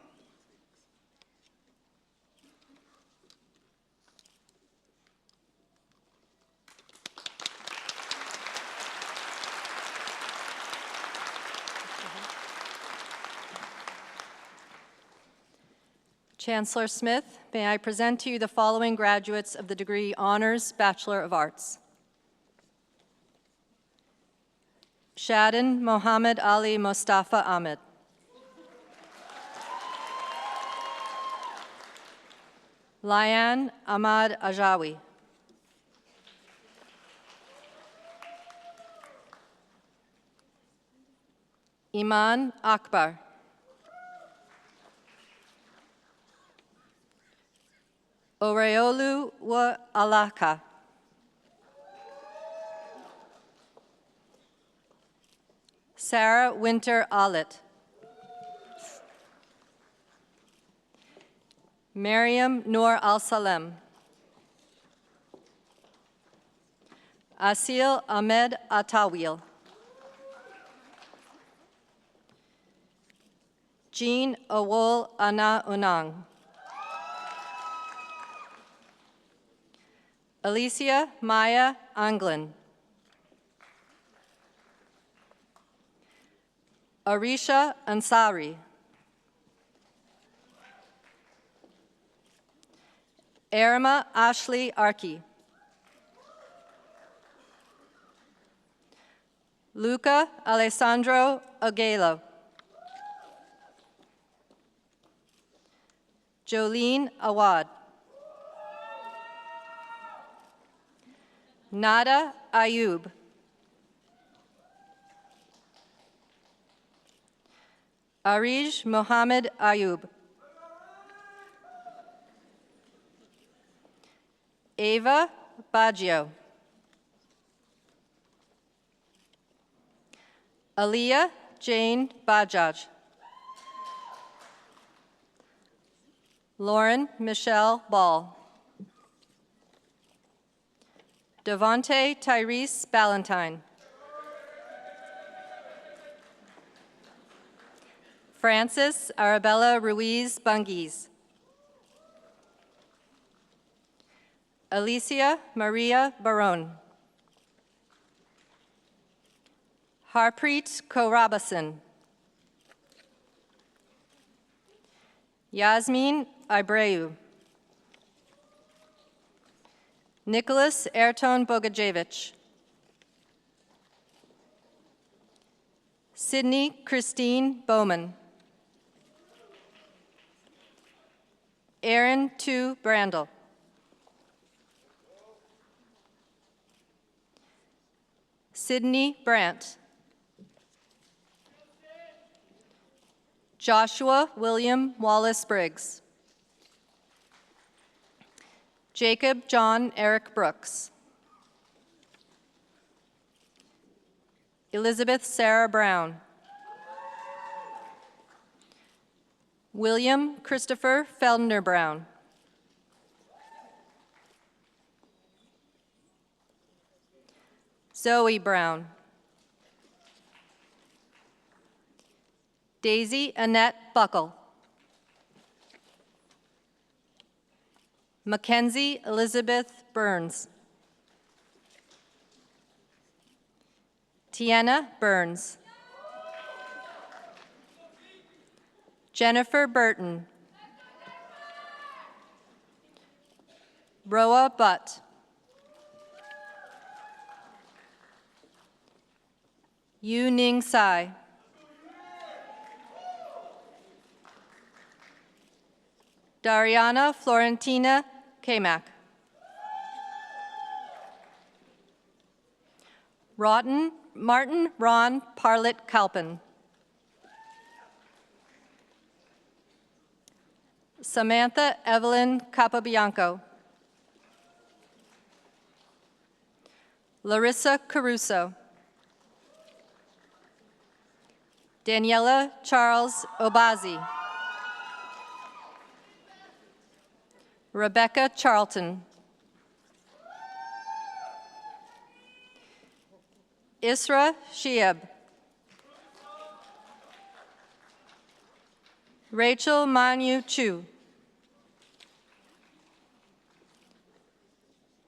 Chancellor Smith, may I present to you the following graduates of the degree Honors Bachelor of Arts. Shadin Mohammed Ali Mustafa Ahmed. Lian Ahmad Ajawi. Iman Akbar. Oreolu wa Alaka. Sarah Winter Alit. Mariam Noor Al-Salem. Asil Ahmed Atawil. Jean Awol Ana Unang. Alicia Maya Anglin. Arisha Ansari. Arima Ashley Arki. Luca Alessandro Aguelo. Jolene Awad. Nada Ayub. Arij Mohammed Ayub. Ava Baggio. Aliyah Jane Bajaj. Lauren Michelle Ball. Devonte Tyrese Ballantyne. Francis Arabella Ruiz Bungies. Alicia Maria Baron. Harpreet Kaurabasan. Yasmin Ibreu. Nicholas Ayrton Bogajevich. Sydney Christine Bowman. Aaron Tu Brandel. Sydney Brandt. Joshua William Wallace Briggs. Jacob John Eric Brooks. Elizabeth Sarah Brown. William Christopher Feldner Brown. Zoe Brown. Daisy Annette Buckle. Mackenzie Elizabeth Burns. Tiana Burns. Jennifer Burton. Roa Butt. Yu Ning Sai. Dariana Florentina Kamak. Martin Ron Parlett Kalpin. Samantha Evelyn Capobianco. Larissa Caruso. Daniela Charles Obazi. Rebecca Charlton. Isra Shiab. Rachel Manu Chu.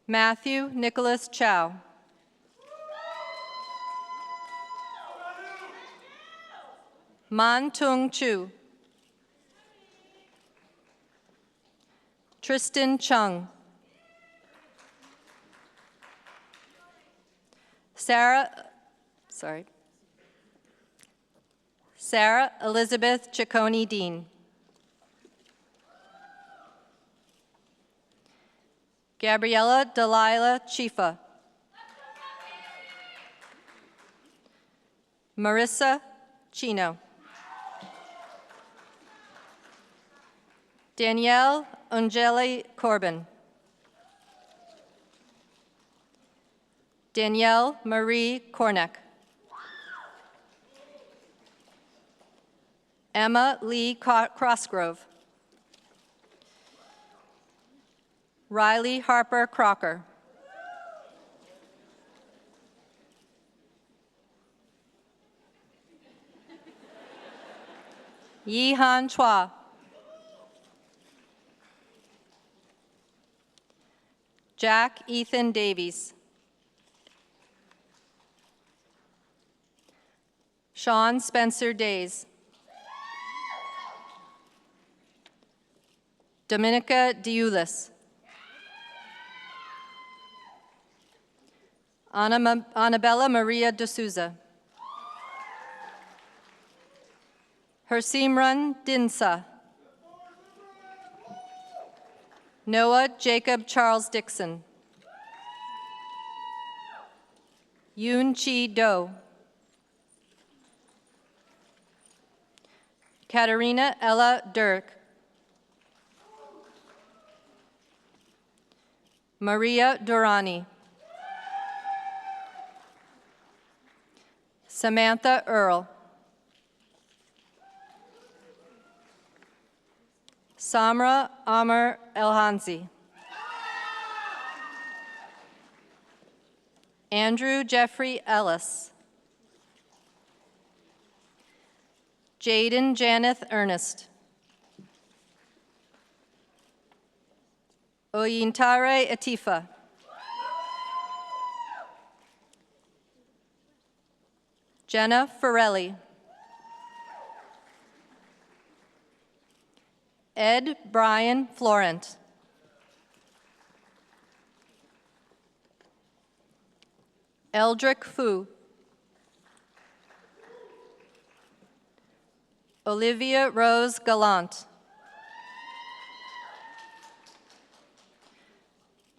Matthew Nicholas Chow. Man Tung Chu. Tristan Chung. Sarah Elizabeth Ciccone Dean. Gabriella Delilah Chifa. Marissa Chino. Danielle Angeli Corbin. Danielle Marie Kornek. Emma Lee Crossgrove. Riley Harper Crocker. Yi Han Chua. Jack Ethan Davies. Sean Spencer Days. Dominica Diulis. Annabella Maria de Souza. Hersimran Dinsa. Noah Jacob Charles Dixon. Yoon Chi Do. Katerina Ella Dirk. Maria Durrani. Samantha Earl. Samra Amr Elhanzi. Andrew Jeffrey Ellis. Jaden Janeth Ernest. Oyintare Atifa. Jenna Forelli. Ed Brian Florent. Eldrick Fu. Olivia Rose Gallant.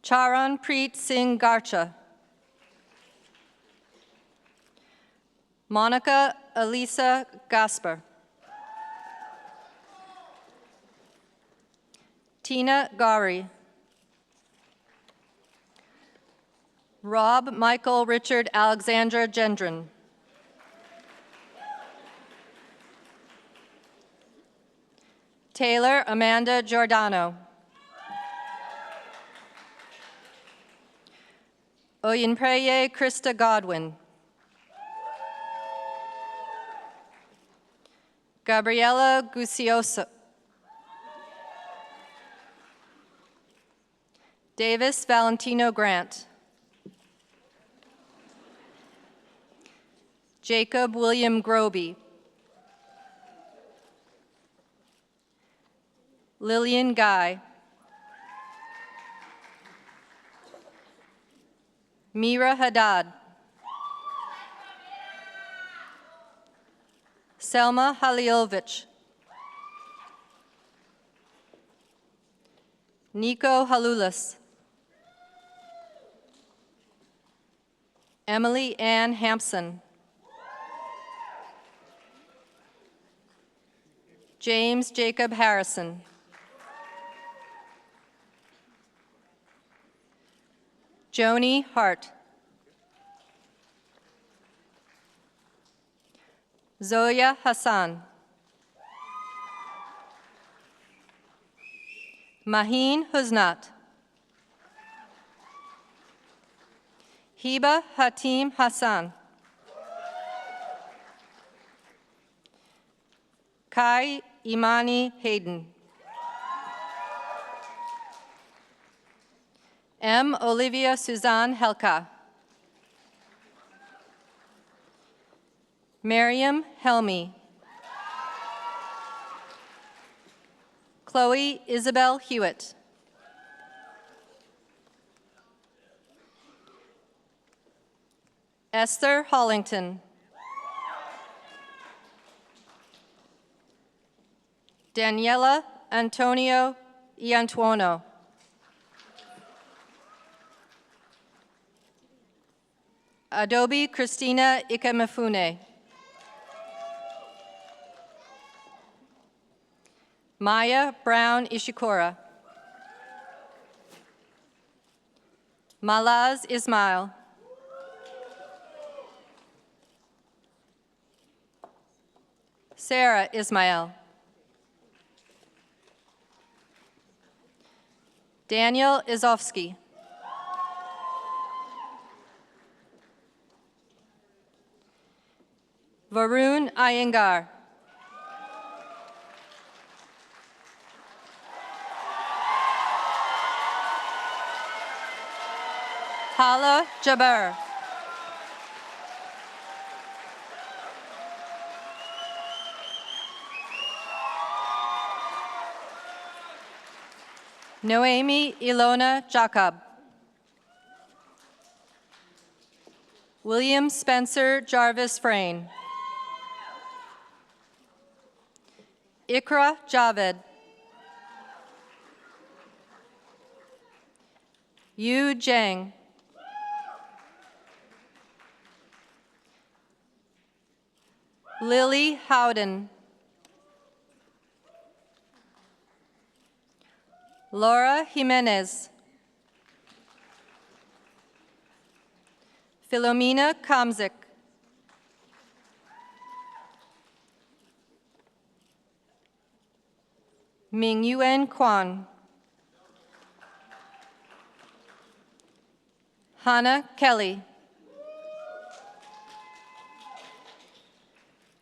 Charan Preet Singh Garcha. Monica Elisa Gasper. Tina Gari. Rob Michael Richard Alexandra Gendron. Taylor Amanda Giordano. Oyinpreye Krista Godwin. Gabriela Gucioso. Davis Valentino Grant. Jacob William Groby. Lillian Guy. Mira Haddad. Selma Halilovich. Nico Halulis. Emily Ann Hampson. James Jacob Harrison. Joni Hart. Zoya Hassan. Maheen Huznat. Hiba Hatim Hassan. Kai Imani Hayden. M. Olivia Suzanne Helka. Miriam Helmy. Chloe Isabel Hewitt. Esther Hollington. Daniela Antonio Iantuono. Adobe Christina Ikamafune. Maya Brown Ishikura. Malaz Ismail. Sarah Ismail. Daniel Izovsky. Varun Iyengar. Hala Jabbar. Noemi Ilona Jacob. William Spencer Jarvis Frayne. Ikra Javed. Yu Zhang. Lily Howden. Laura Jimenez. Philomena Kamzik. Mingyuan Kwan. Hannah Kelly.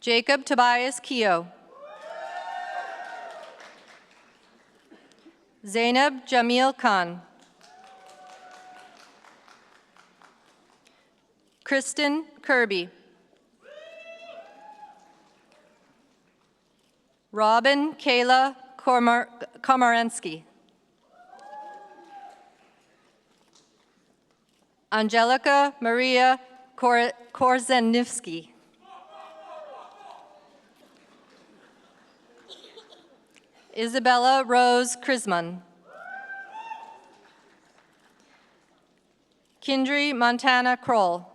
Jacob Tobias Keogh. Zainab Jamil Khan. Kristen Kirby. Robin Kayla Komaransky. Angelica Maria Korzenivsky. Isabella Rose Krisman. Kindry Montana Kroll.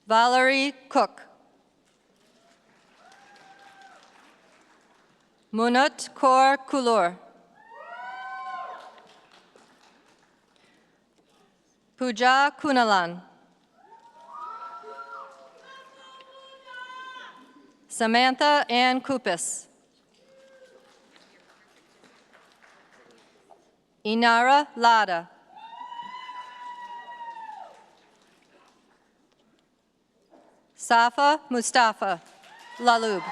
Valerie Cook. Munut Kaur Kulur. Pooja Kunalan. Samantha Ann Kupis. Inara Lada. Safa Mustafa Lalub.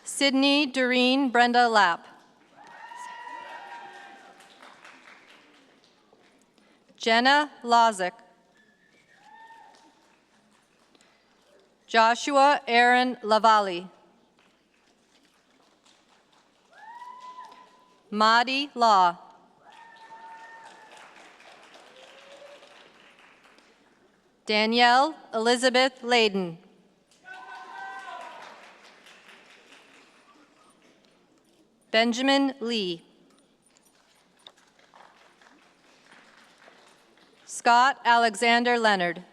Sydney Doreen Brenda Lapp. Jenna Lozick. Joshua Aaron Lavalli. Mahdi Law. Danielle Elizabeth Layden. Benjamin Lee. Scott Alexander Leonard.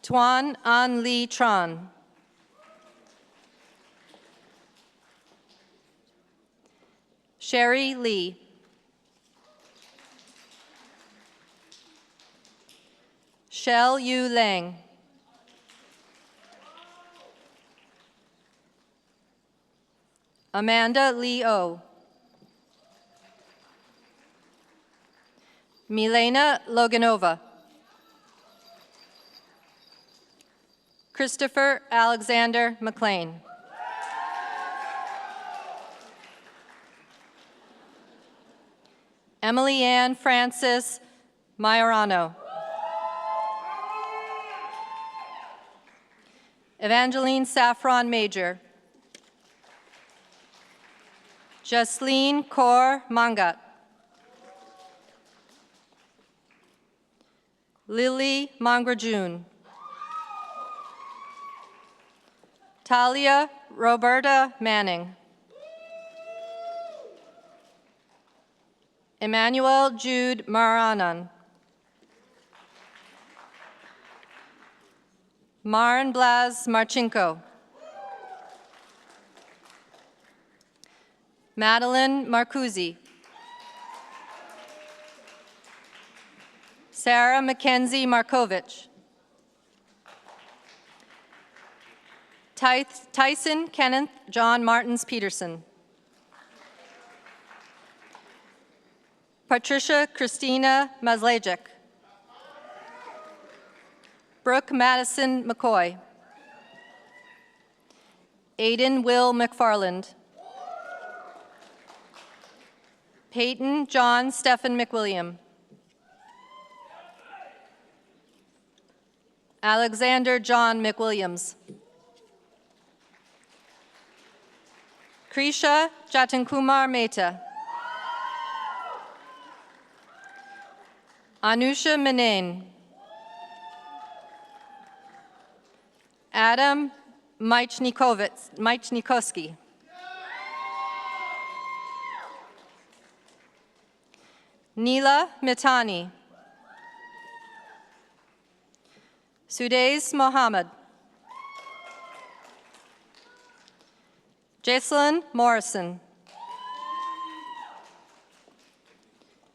Tuan An Lee Tron. Sherry Lee. Shell Yu Lang. Amanda Lee O. Milena Loganova. Christopher Alexander McLean. Emily Ann Francis Majorano. Evangeline Saffron Major. Jasleen Kaur Mangat. Lily Mangrajun. Talia Roberta Manning. Emmanuel Jude Maranan. Marin Blas Marchenko. Madeline Marcuzzi. Sarah Mackenzie Markovich. Tyson Kenneth John Martins Peterson. Patricia Christina Mazlejek. Brooke Madison McCoy. Aiden Will McFarland. Peyton John Stephen McWilliam. Alexander John McWilliams. Krisha Jatankumar Mehta. Anusha Menon. Adam Maichnikowski. Neela Mitani. Sudais Mohammed. Jacelyn Morrison.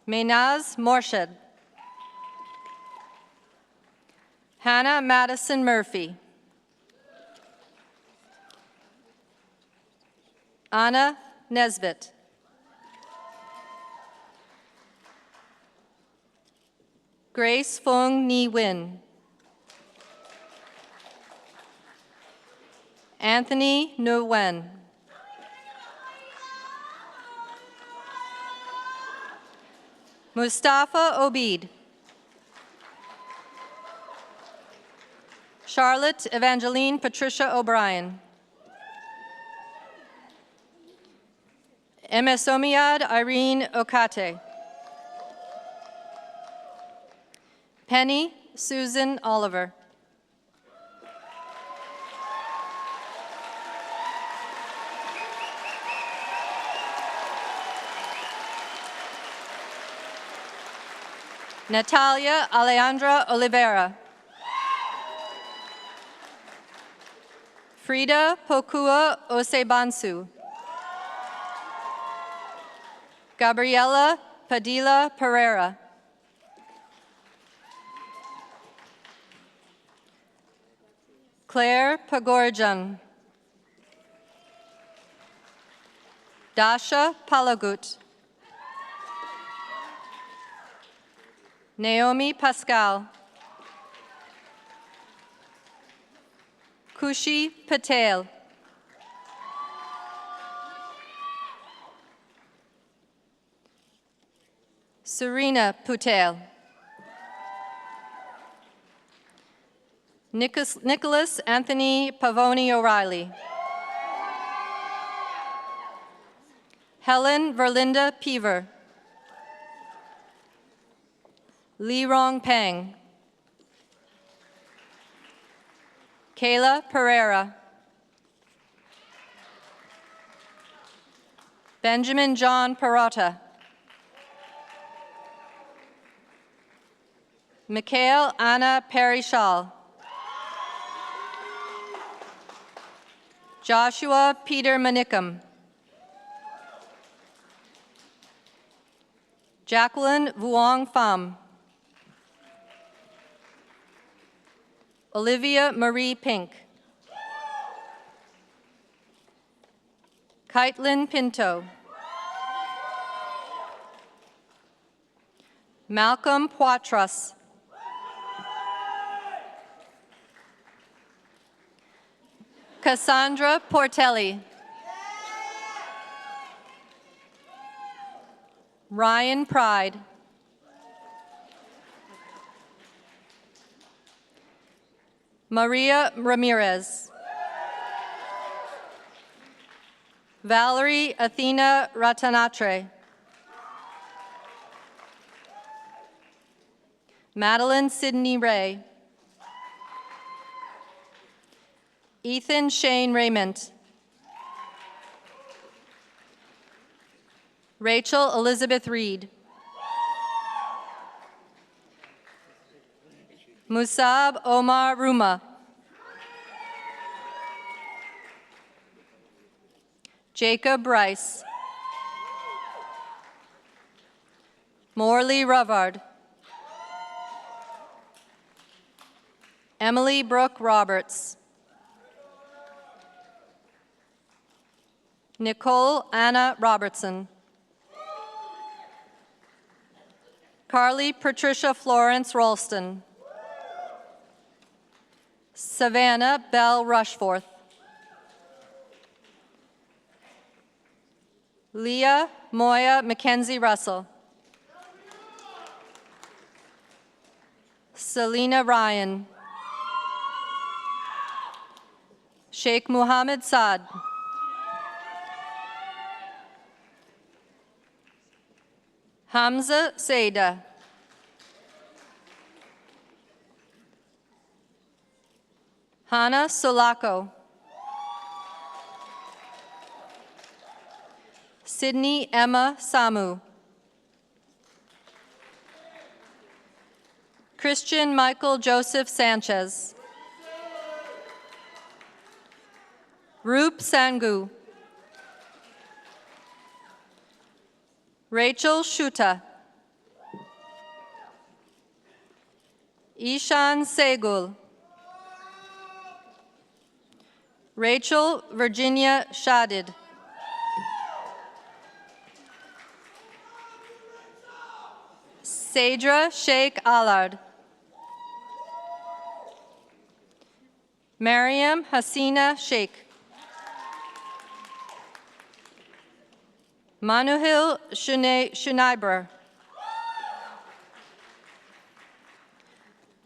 Mehnaz Morshed. Hannah Madison Murphy. Anna Nesbitt. Grace Fung Ni Win. Anthony Nguyen. Mustafa Obid. Charlotte Evangeline Patricia O'Brien. Emesomiad Irene Okate. Penny Susan Oliver. Natalia Alejandra Oliveira. Frida Pokua Osebansu. Gabriela Padilla Pereira. Claire Pagorjan. Dasha Palagut. Naomi Pascal. Kushi Patel. Serena Patel. Nicholas Anthony Pavoni O'Reilly. Helen Verlinda Peaver. Li Rong Peng. Kayla Pereira. Benjamin John Perrotta. Mikhail Anna Perry-Shaw. Joshua Peter Manicum. Jacqueline Vuong Pham. Olivia Marie Pink. Kaitlin Pinto. Malcolm Poitras. Cassandra Portelli. Ryan Pride. Maria Ramirez. Valerie Athena Ratanatre. Madeline Sidney Ray. Ethan Shane Raymond. Rachel Elizabeth Reed. Musab Omar Ruma. Jacob Rice. Morley Rovard. Emily Brooke Roberts. Nicole Anna Robertson. Carly Patricia Florence Ralston. Savannah Bell Rushforth. Leah Moya Mackenzie Russell. Selena Ryan. Sheikh Muhammad Saad. Hamza Seida. Hannah Solako. Sydney Emma Samu. Christian Michael Joseph Sanchez. Roop Sangu. Rachel Shuta. Ishan Segul. Rachel Virginia Shadid. Sadra Sheikh Allard. Mariam Hasina Sheikh. Manuhil Shunaiber.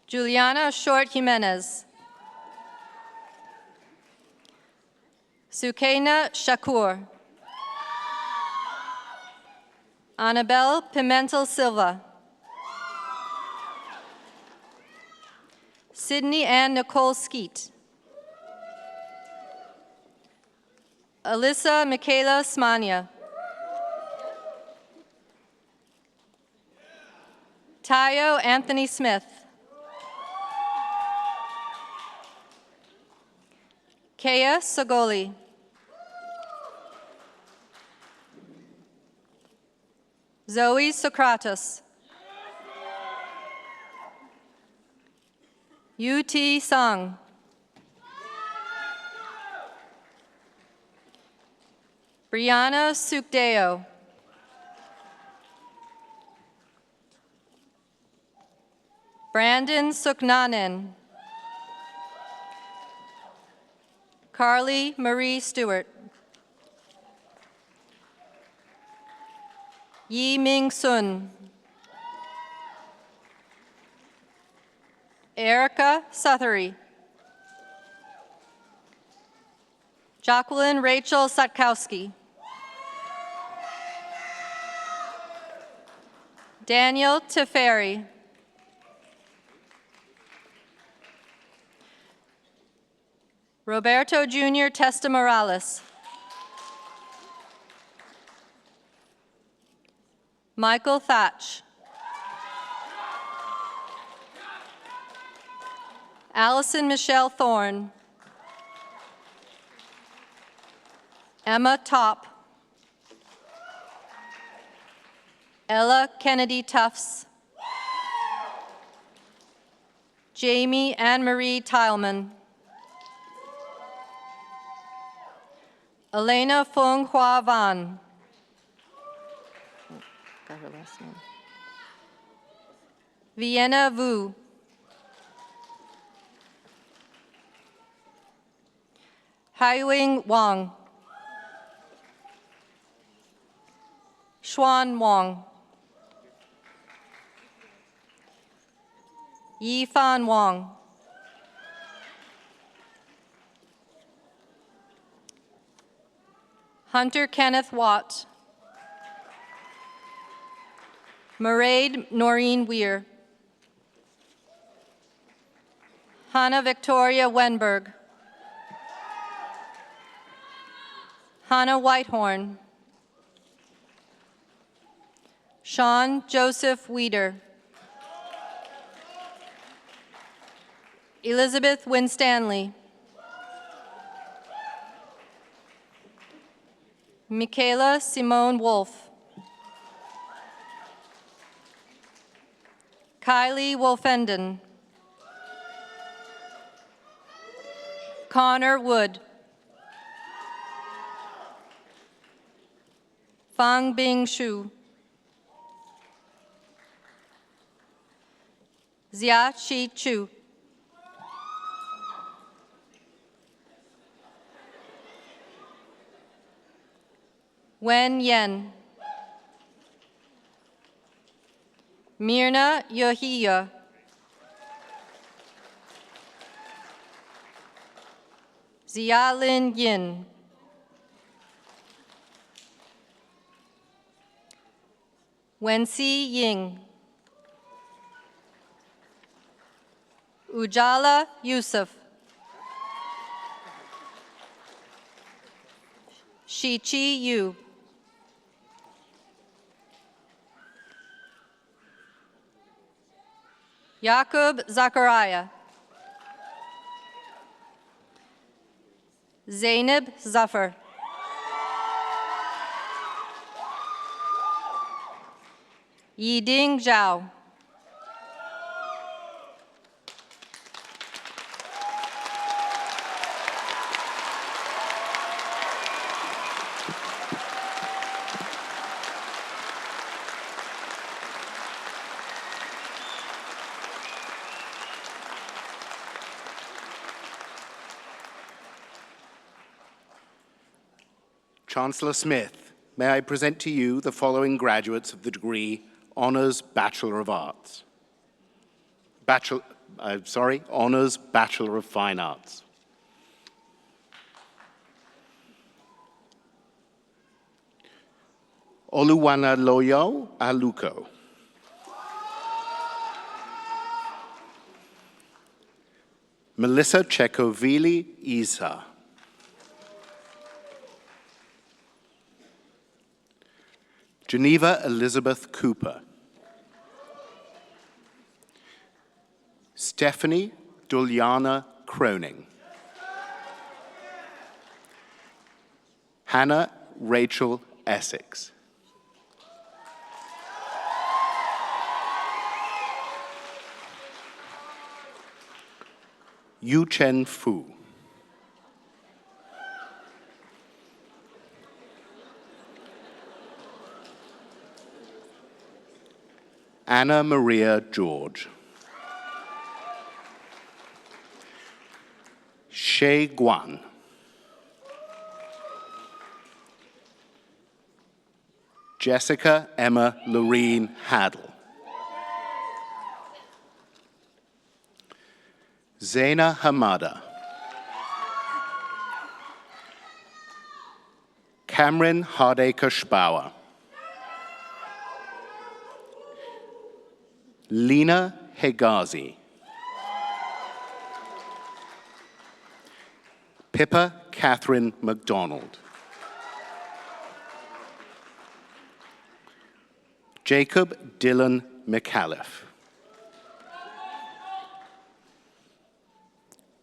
Juliana Short Jimenez. Sukaina Shakur. Annabelle Pimentel Silva. Sydney Ann Nicole Skeet. Alyssa Michaela Smania. Tayo Anthony Smith. Kea Sogoli. Zoe Socrates. Yu-T Sung. Brianna Sukdeo. Brandon Suknanen. Carly Marie Stewart. Yi Ming Sun. Erica Suthery. Jacqueline Rachel Sutkowski. Daniel Teferi. Roberto Jr. Testa Morales. Michael Thatch. Allison Michelle Thorne. Emma Top. Ella Kennedy Tufts. Jamie Anne-Marie Tileman. Elena Fung Hua Van. Got her last name. Vienna Vu. Haiwing Wang. Xuan Wang. Yifan Wang. Hunter Kenneth Watt. Mairead Noreen Weir. Hannah Victoria Wenberg. Hannah Whitehorn. Sean Joseph Weeder. Elizabeth Winstanley. Michaela Simone Wolf. Kylie Wolfenden. Connor Wood. Fang Bing Shu. Xia Chi Chu. Wen Yen. Mirna Yohiya. Xialin Yin. Wenxi Ying. Ujala Yusuf. Shichi Yu. Yakub Zachariah. Zainab Zafar. Yiding Zhao. Chancellor Smith, may I present to you the following graduates of the degree Honours Bachelor of Arts. Honours Bachelor of Fine Arts. Oluwanaloyo Aluko. Melissa Chekovili Isa. Geneva Elizabeth Cooper. Stephanie Duliana Croning. Hannah Rachel Essex. Yu Chen Fu. Anna Maria George. Shay Guan. Jessica Emma Loreen Haddle. Zaina Hamada. Cameron Hardacre-Spauer. Lena Hegazi. Pippa Catherine MacDonald. Jacob Dylan McAuliffe.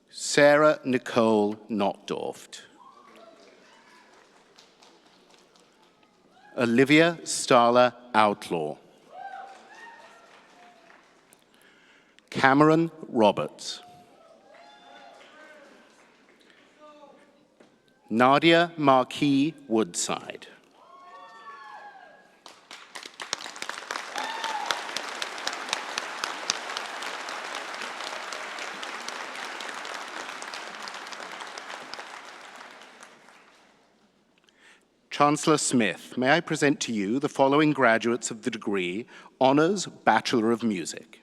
Sarah Nicole Notdorft. Olivia Starla Outlaw. Cameron Roberts. Nadia Marquis Woodside. Chancellor Smith, may I present to you the following graduates of the degree Honours Bachelor of Music.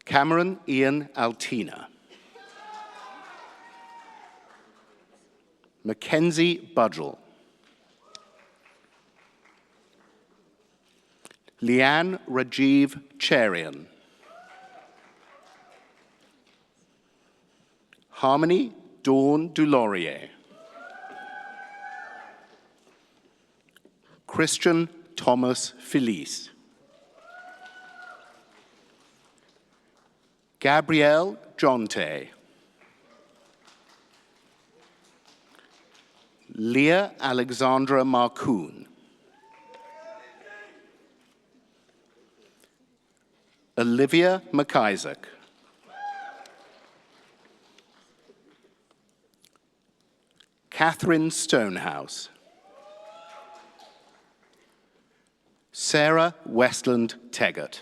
Cameron Ian Altina. Mackenzie Budgell. Leanne Rajiv Cherian. Harmony Dawn Dulaurier. Christian Thomas Felice. Gabrielle Jonte. Leah Alexandra Marcoon. Olivia McIsaac. Catherine Stonehouse. Sarah Westland Teggart.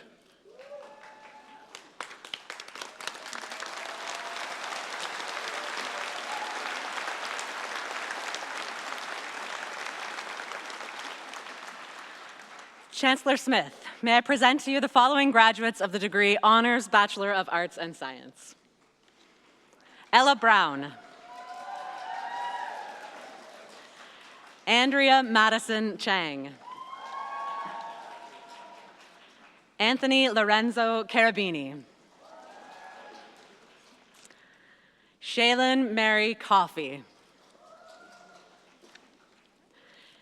Chancellor Smith, may I present to you the following graduates of the degree Honours Bachelor of Arts and Science. Ella Brown. Andrea Madison Chang. Anthony Lorenzo Carabini. Shaylin Mary Coffey.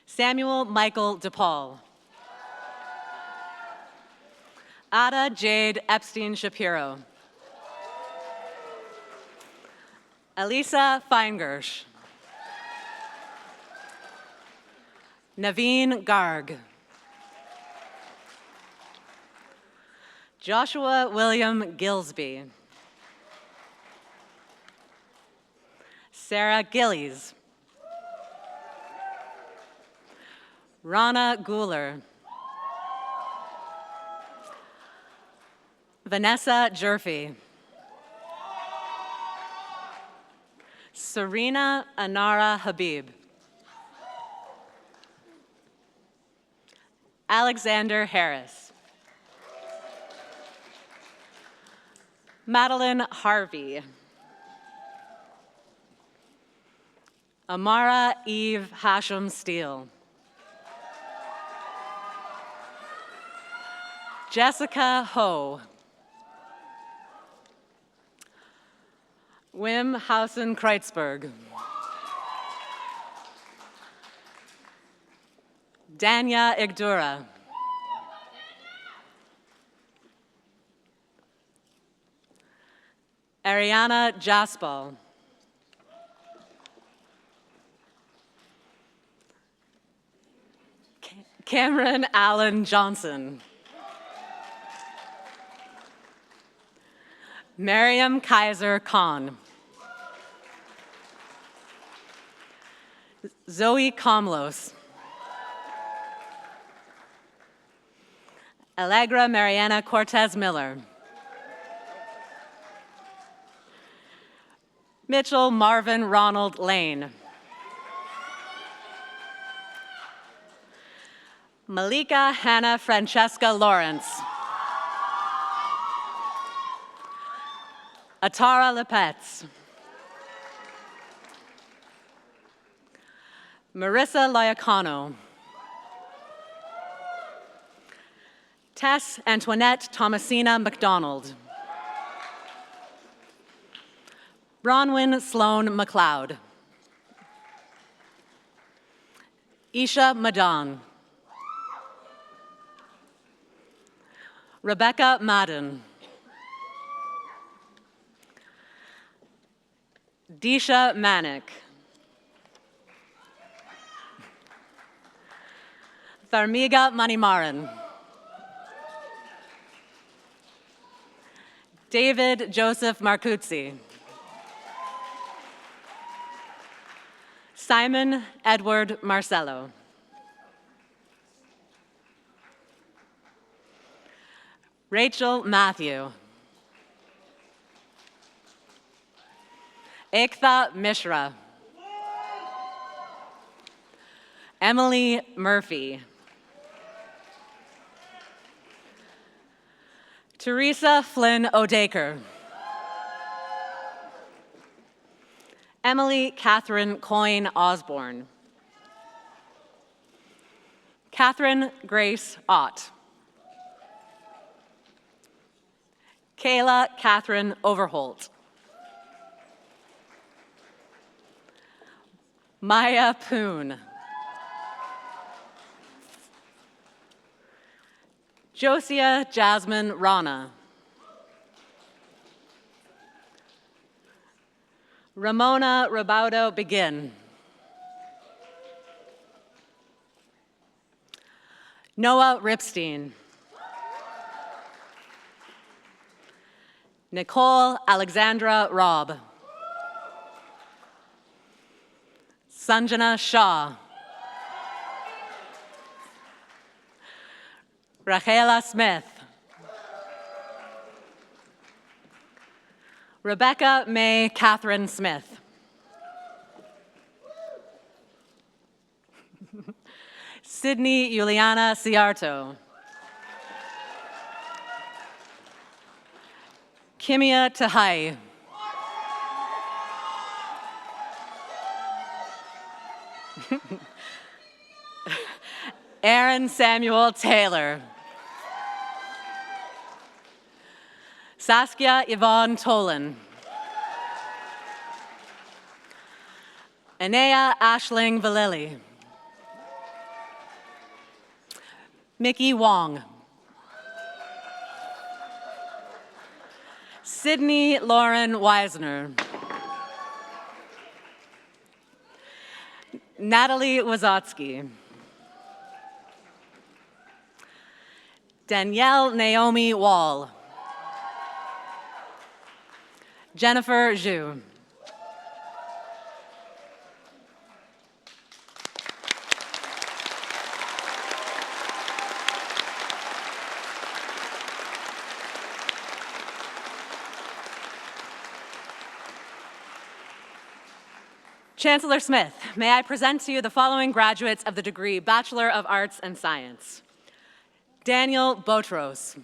Samuel Michael DePaul. Ada Jade Epstein Shapiro. Elisa Feingersh. Naveen Garg. Joshua William Gilsby. Sarah Gillies. Rana Guler. Vanessa Jerfy. Serena Anara Habib. Alexander Harris. Madeline Harvey. Amara Eve Hashem Steele. Jessica Ho. Wim Hausen Kreitzberg. Danya Igdura. Ariana Jaspal. Cameron Allen Johnson. Miriam Kaiser Khan. Zoe Comlos. Allegra Mariana Cortez Miller. Mitchell Marvin Ronald Lane. Malika Hannah Francesca Lawrence. Atara Lepetz. Marissa Loyacano. Tess Antoinette Thomasina McDonald. Bronwyn Sloan McLeod. Isha Madan. Rebecca Madden. Disha Manik. Tharmiga Manimaran. David Joseph Marcuzzi. Simon Edward Marcello. Rachel Matthew. Ekta Mishra. Emily Murphy. Teresa Flynn O'Daker. Emily Catherine Coyne Osborne. Catherine Grace Ott. Kayla Catherine Overholt. Maya Poon. Josia Jasmine Rana. Ramona Rabaudo Begin. Noah Ripstein. Nicole Alexandra Robb. Sanjana Shah. Rachela Smith. Rebecca May Catherine Smith. Sydney Juliana Ciarto. Kimia Tahai. Aaron Samuel Taylor. Saskia Yvonne Tolan. Anea Ashling Valili. Mickey Wong. Sydney Lauren Weisner. Natalie Wazotsky. Danielle Naomi Wall. Jennifer Zhu. Chancellor Smith, may I present to you the following graduates of the degree Bachelor of Arts and Science. Daniel Botros.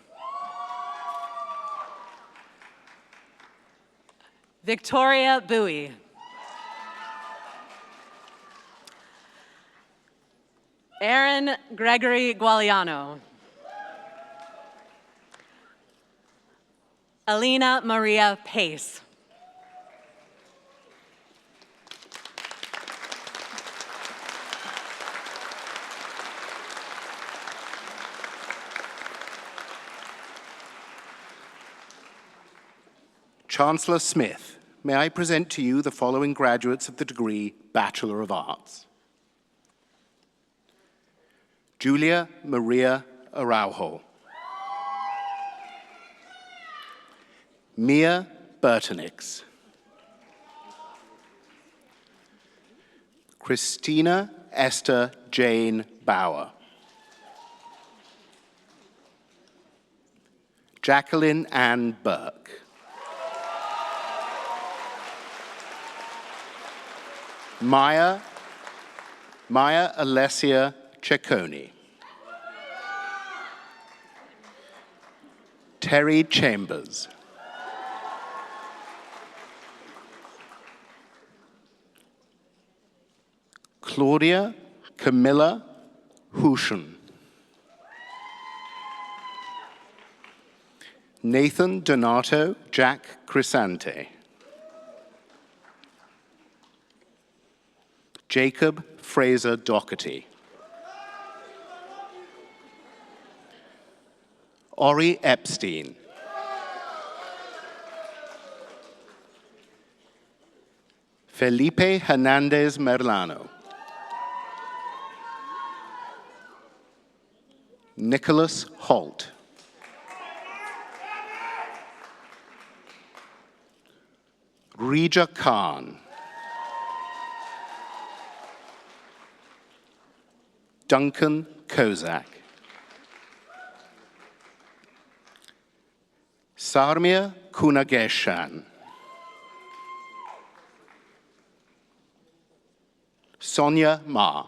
Victoria Bowie. Aaron Gregory Gualiano. Alina Maria Pace. Chancellor Smith, may I present to you the following graduates of the degree Bachelor of Arts. Julia Maria Araujo. Mia Bertonix. Christina Esther Jane Bauer. Jacqueline Ann Burke. Maya Alessia Cecconi. Terry Chambers. Claudia Camilla Hushen. Nathan Donato Jack Crisante. Jacob Fraser Doherty. Ori Epstein. Felipe Hernandez Merlano. Nicholas Holt. Rija Khan. Duncan Kozak. Sarmia Kunageshan. Sonia Ma.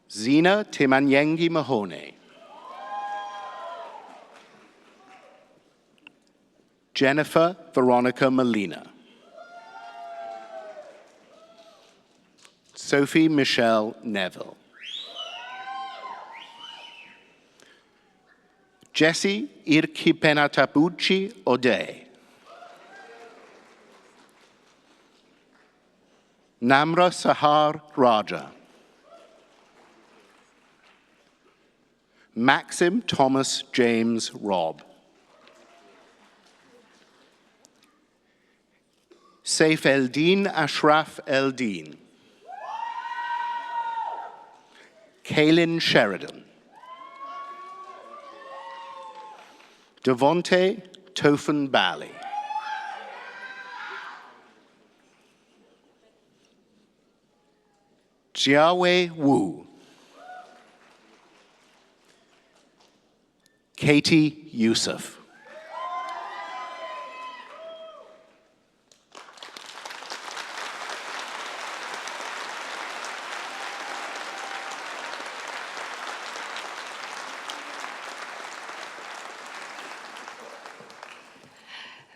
Zina Temanyengi Mahone. Jennifer Veronica Molina. Sophie Michelle Neville. Jesse Irkipenatabuchi Ode. Namra Sahar Raja. Maxim Thomas James Robb. Saif Eldin Ashraf Eldin. Kaylin Sheridan. Devonte Tofan Bally. Jiawei Wu. Katie Youssef.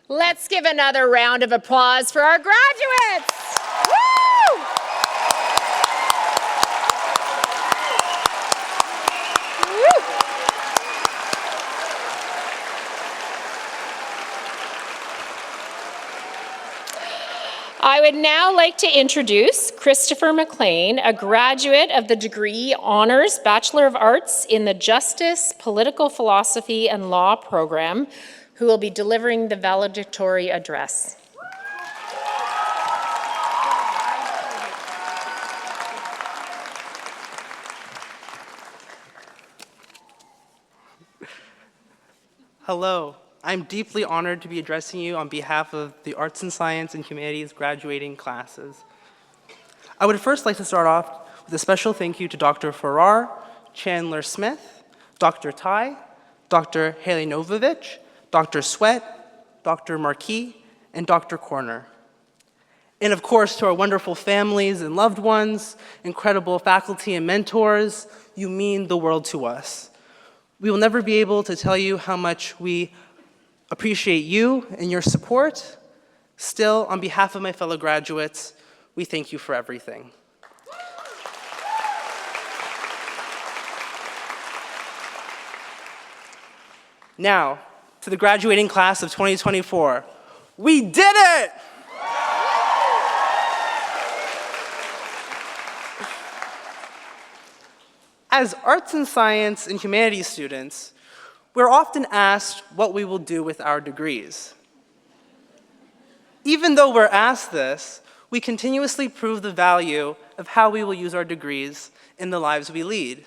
Let's give another round of applause for our graduates. Woo! Woo! I would now like to introduce Christopher McLean, a graduate of the degree Honors Bachelor of Arts in the Justice, Political Philosophy, and Law program, who will be delivering the valedictory address. Hello, I'm deeply honored to be addressing you on behalf of the Arts and Science and Humanities graduating classes. I would first like to start off with a special thank you to Dr. Farrar, Chandler Smith, Dr. Tai, Dr. Haley Novovich, Dr. Sweat, Dr. Marquis, and Dr. Corner. And of course, to our wonderful families and loved ones, incredible faculty and mentors, you mean the world to us. We will never be able to tell you how much we appreciate you and your support. Still, on behalf of my fellow graduates, we thank you for everything. Now, to the graduating class of 2024. We did it! As arts and science and humanities students, we're often asked what we will do with our degrees. Even though we're asked this, we continuously prove the value of how we will use our degrees in the lives we lead.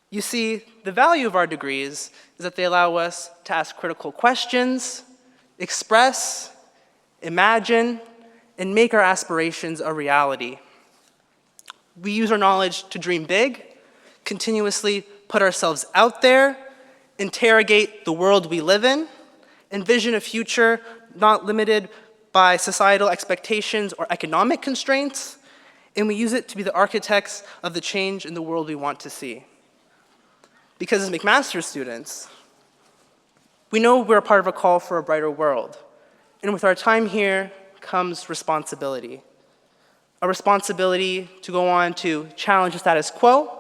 You see, the value of our degrees is that they allow us to ask critical questions, express, imagine, and make our aspirations a reality. We use our knowledge to dream big, continuously put ourselves out there, interrogate the world we live in, envision a future not limited by societal expectations or economic constraints, and we use it to be the architects of the change in the world we want to see. Because as McMaster students, we know we're a part of a call for a brighter world. And with our time here comes responsibility. A responsibility to go on to challenge the status quo,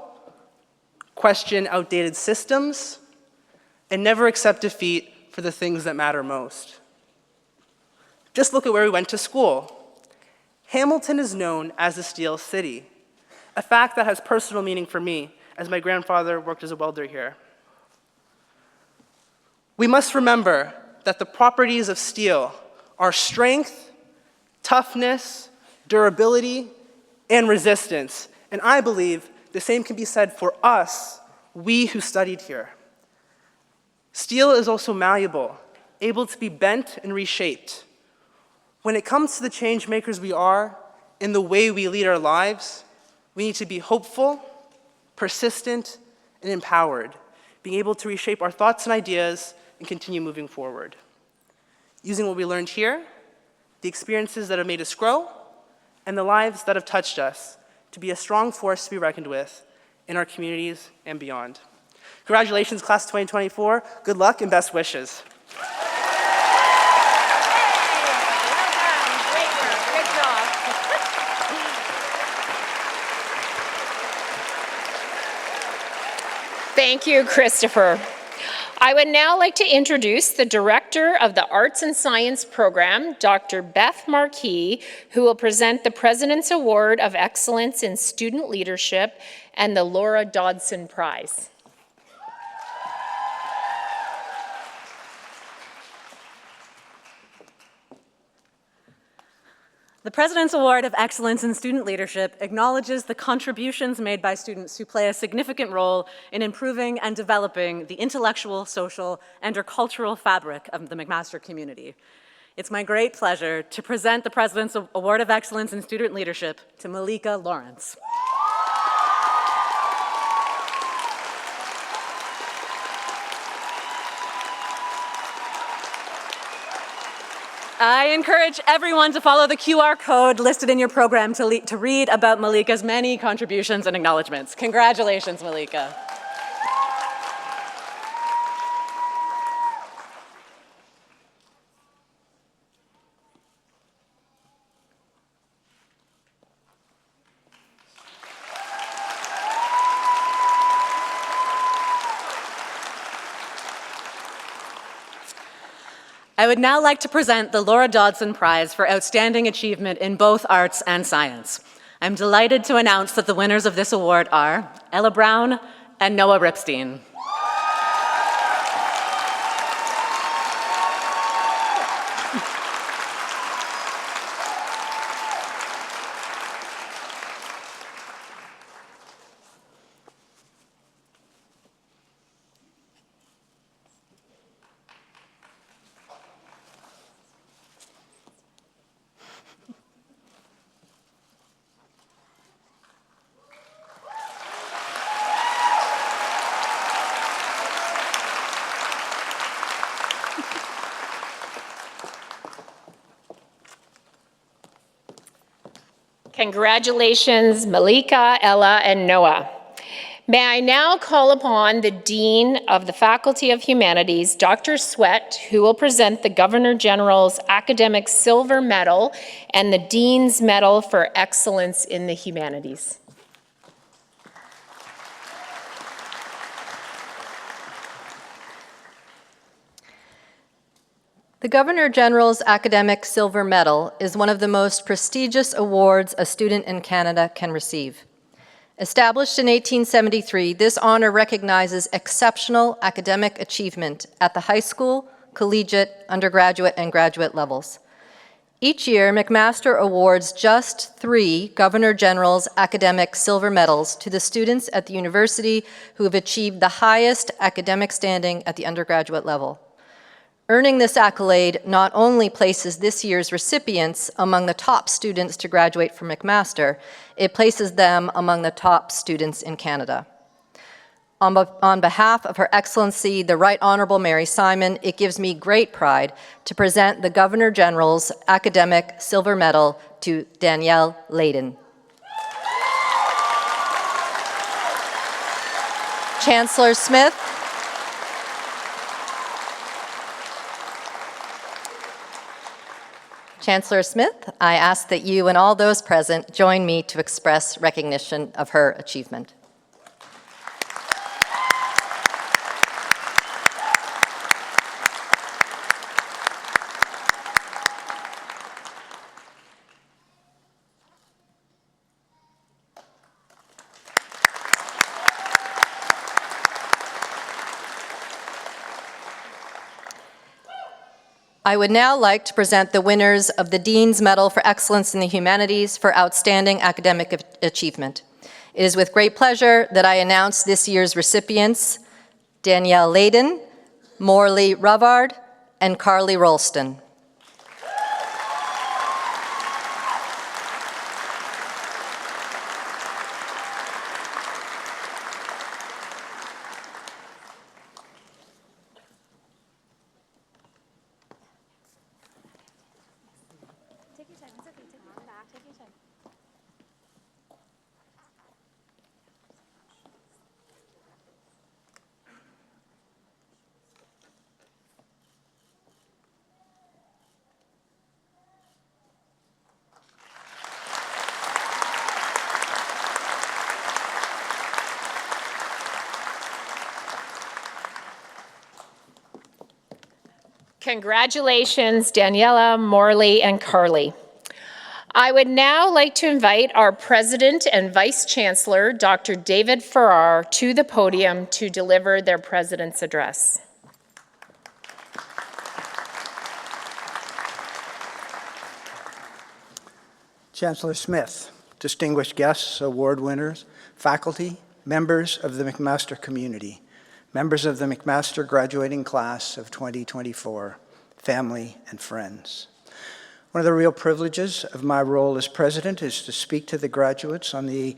question outdated systems, and never accept defeat for the things that matter most. Just look at where we went to school. Hamilton is known as the Steel City, a fact that has personal meaning for me, as my grandfather worked as a welder here. We must remember that the properties of steel are strength, toughness, durability, and resistance. And I believe the same can be said for us, we who studied here. Steel is also malleable, able to be bent and reshaped. When it comes to the change makers we are in the way we lead our lives, we need to be hopeful, persistent, and empowered, being able to reshape our thoughts and ideas and continue moving forward. Using what we learned here, the experiences that have made us grow, and the lives that have touched us to be a strong force to be reckoned with in our communities and beyond. Congratulations, class of 2024. Good luck and best wishes. Thank you, Christopher. I would now like to introduce the Director of the Arts and Science Program, Dr. Beth Marquis, who will present the President's Award of Excellence in Student Leadership and the Laura Dodson Prize. The President's Award of Excellence in Student Leadership acknowledges the contributions made by students who play a significant role in improving and developing the intellectual, social, and/or cultural fabric of the McMaster community. It's my great pleasure to present the President's Award of Excellence in Student Leadership to Malika Lawrence. I encourage everyone to follow the QR code listed in your program to read about Malika's many contributions and acknowledgements. Congratulations, Malika. I would now like to present the Laura Dodson Prize for Outstanding Achievement in both arts and science. I'm delighted to announce that the winners of this award are Ella Brown and Noah Ripstein. Congratulations, Malika, Ella, and Noah. May I now call upon the Dean of the Faculty of Humanities, Dr. Sweat, who will present the Governor General's Academic Silver Medal and the Dean's Medal for Excellence in the Humanities. The Governor General's Academic Silver Medal is one of the most prestigious awards a student in Canada can receive. Established in 1873, this honor recognizes exceptional academic achievement at the high school, collegiate, undergraduate, and graduate levels. Each year, McMaster awards just 3 Governor General's academic silver medals to the students at the university who have achieved the highest academic standing at the undergraduate level. Earning this accolade not only places this year's recipients among the top students to graduate from McMaster, it places them among the top students in Canada. On behalf of Her Excellency, the Right Honourable Mary Simon, it gives me great pride to present the Governor General's Academic Silver Medal to Danielle Layden. Chancellor Smith. Chancellor Smith, I ask that you and all those present join me to express recognition of her achievement. I would now like to present the winners of the Dean's Medal for Excellence in the Humanities for Outstanding Academic Achievement. It is with great pleasure that I announce this year's recipients, Danielle Layden, Morley Ravard, and Carly Rolston. Congratulations, Daniela, Morley, and Carly. I would now like to invite our President and Vice Chancellor, Dr. David Farrar, to the podium to deliver their President's Address. Chancellor Smith, distinguished guests, award winners, faculty, members of the McMaster community, members of the McMaster graduating class of 2024, family and friends. One of the real privileges of my role as president is to speak to the graduates on the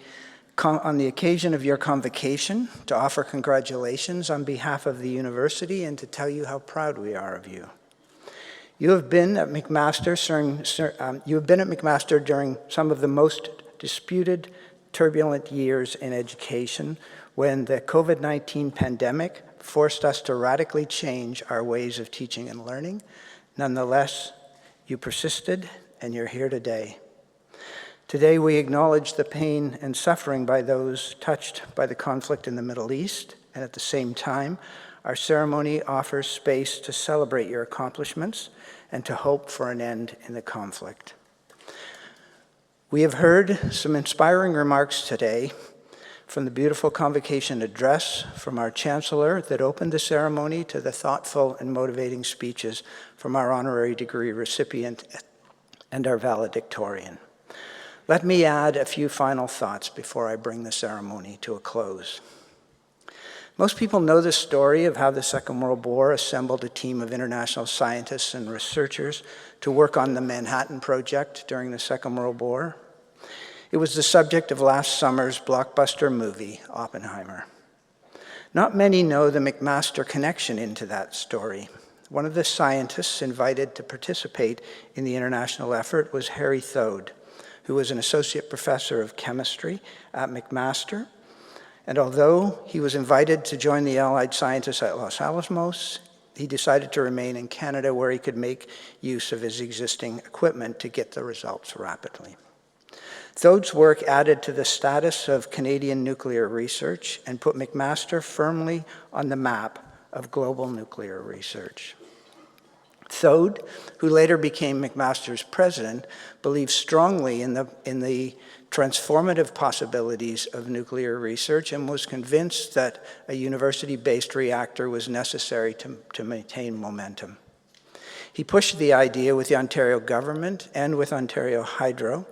occasion of your convocation, to offer congratulations on behalf of the university, and to tell you how proud we are of you. You have been at McMaster during some of the most disputed, turbulent years in education, when the COVID-19 pandemic forced us to radically change our ways of teaching and learning. Nonetheless, you persisted, and you're here today. Today, we acknowledge the pain and suffering by those touched by the conflict in the Middle East, and at the same time, our ceremony offers space to celebrate your accomplishments and to hope for an end in the conflict. We have heard some inspiring remarks today from the beautiful convocation address from our Chancellor that opened the ceremony to the thoughtful and motivating speeches from our honorary degree recipient and our valedictorian. Let me add a few final thoughts before I bring the ceremony to a close. Most people know the story of how the Second World War assembled a team of international scientists and researchers to work on the Manhattan Project during the Second World War. It was the subject of last summer's blockbuster movie, Oppenheimer. Not many know the McMaster connection into that story. One of the scientists invited to participate in the international effort was Harry Thode, who was an associate professor of chemistry at McMaster. And although he was invited to join the Allied scientists at Los Alamos, he decided to remain in Canada where he could make use of his existing equipment to get the results rapidly. Thode's work added to the status of Canadian nuclear research and put McMaster firmly on the map of global nuclear research. Thode, who later became McMaster's president, believed strongly in the transformative possibilities of nuclear research and was convinced that a university-based reactor was necessary to maintain momentum. He pushed the idea with the Ontario government and with Ontario Hydro,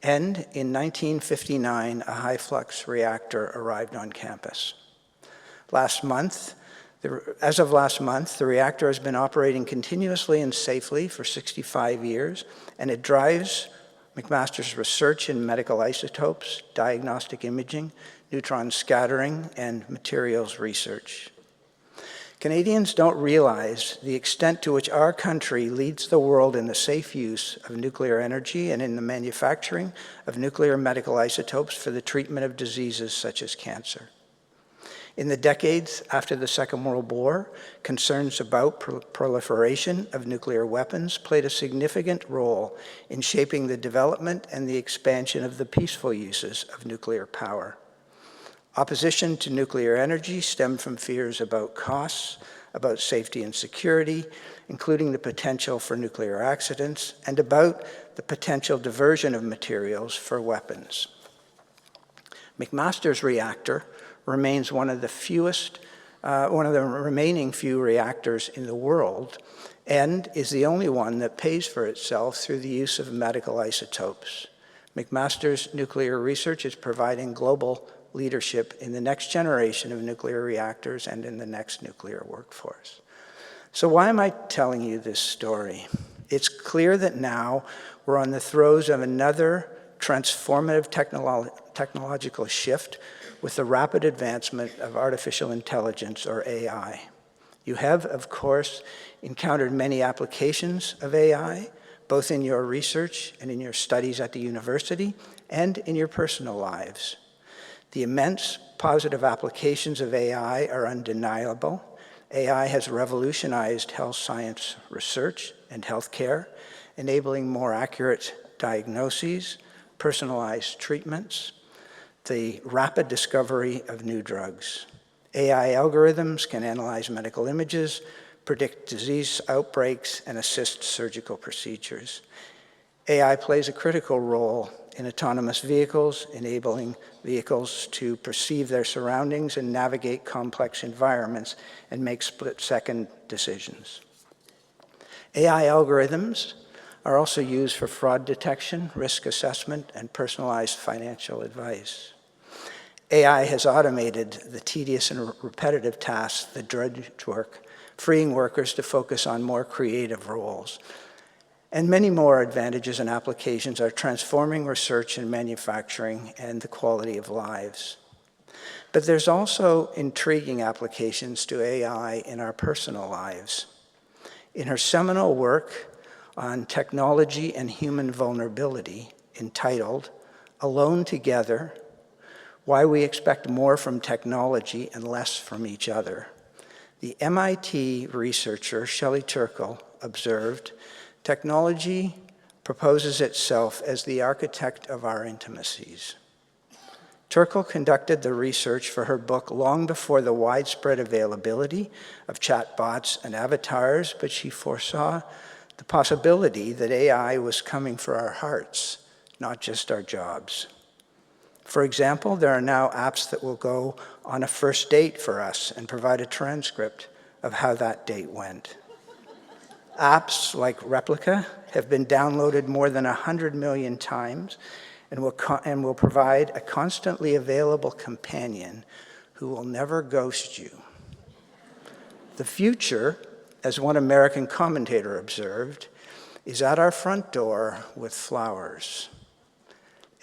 and in 1959, a high-flux reactor arrived on campus. As of last month, the reactor has been operating continuously and safely for 65 years, and it drives McMaster's research in medical isotopes, diagnostic imaging, neutron scattering, and materials research. Canadians don't realize the extent to which our country leads the world in the safe use of nuclear energy and in the manufacturing of nuclear medical isotopes for the treatment of diseases such as cancer. In the decades after the Second World War, concerns about proliferation of nuclear weapons played a significant role in shaping the development and the expansion of the peaceful uses of nuclear power. Opposition to nuclear energy stemmed from fears about costs, about safety and security, including the potential for nuclear accidents, and about the potential diversion of materials for weapons. McMaster's reactor remains one of the remaining few reactors in the world, and is the only one that pays for itself through the use of medical isotopes. McMaster's nuclear research is providing global leadership in the next generation of nuclear reactors and in the next nuclear workforce. So why am I telling you this story? It's clear that now we're on the throes of another transformative technological shift with the rapid advancement of artificial intelligence, or AI. You have, of course, encountered many applications of AI, both in your research and in your studies at the university and in your personal lives. The immense positive applications of AI are undeniable. AI has revolutionized health science research and healthcare, enabling more accurate diagnoses, personalized treatments, the rapid discovery of new drugs. AI algorithms can analyze medical images, predict disease outbreaks, and assist surgical procedures. AI plays a critical role in autonomous vehicles, enabling vehicles to perceive their surroundings and navigate complex environments and make split-second decisions. AI algorithms are also used for fraud detection, risk assessment, and personalized financial advice. AI has automated the tedious and repetitive tasks, the drudge work, freeing workers to focus on more creative roles. And many more advantages and applications are transforming research and manufacturing and the quality of lives. But there's also intriguing applications to AI in our personal lives. In her seminal work on technology and human vulnerability, entitled Alone Together, Why We Expect More from Technology and Less from Each Other, the MIT researcher Shelley Turkle observed, technology proposes itself as the architect of our intimacies. Turkle conducted the research for her book long before the widespread availability of chatbots and avatars, but she foresaw the possibility that AI was coming for our hearts, not just our jobs. For example, there are now apps that will go on a first date for us and provide a transcript of how that date went. Apps like Replica have been downloaded more than 100 million times and will provide a constantly available companion who will never ghost you. The future, as one American commentator observed, is at our front door with flowers.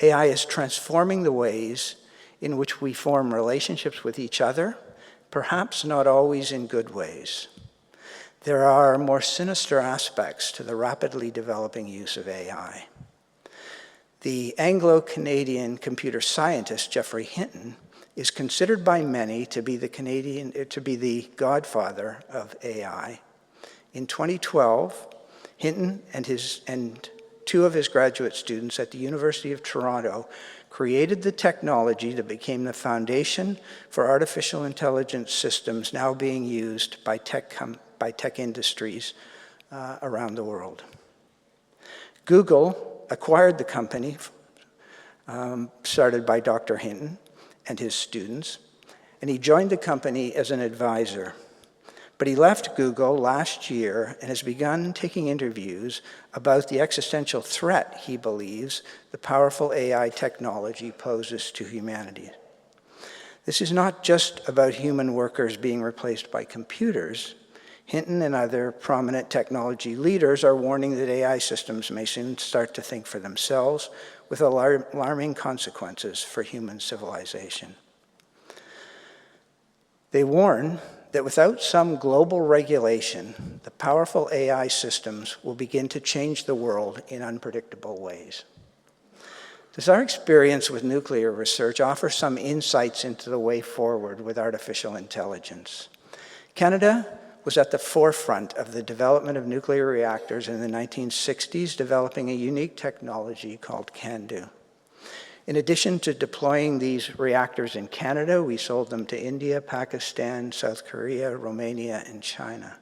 AI is transforming the ways in which we form relationships with each other, perhaps not always in good ways. There are more sinister aspects to the rapidly developing use of AI. The Anglo-Canadian computer scientist Geoffrey Hinton is considered by many to be the godfather of AI. In 2012, Hinton and two of his graduate students at the University of Toronto created the technology that became the foundation for artificial intelligence systems now being used by tech industries around the world. Google acquired the company started by Dr. Hinton and his students, and he joined the company as an advisor. But he left Google last year and has begun taking interviews about the existential threat he believes the powerful AI technology poses to humanity. This is not just about human workers being replaced by computers. Hinton and other prominent technology leaders are warning that AI systems may soon start to think for themselves, with alarming consequences for human civilization. They warn that without some global regulation, the powerful AI systems will begin to change the world in unpredictable ways. Does our experience with nuclear research offer some insights into the way forward with artificial intelligence? Canada was at the forefront of the development of nuclear reactors in the 1960s, developing a unique technology called CANDU. In addition to deploying these reactors in Canada, we sold them to India, Pakistan, South Korea, Romania, and China.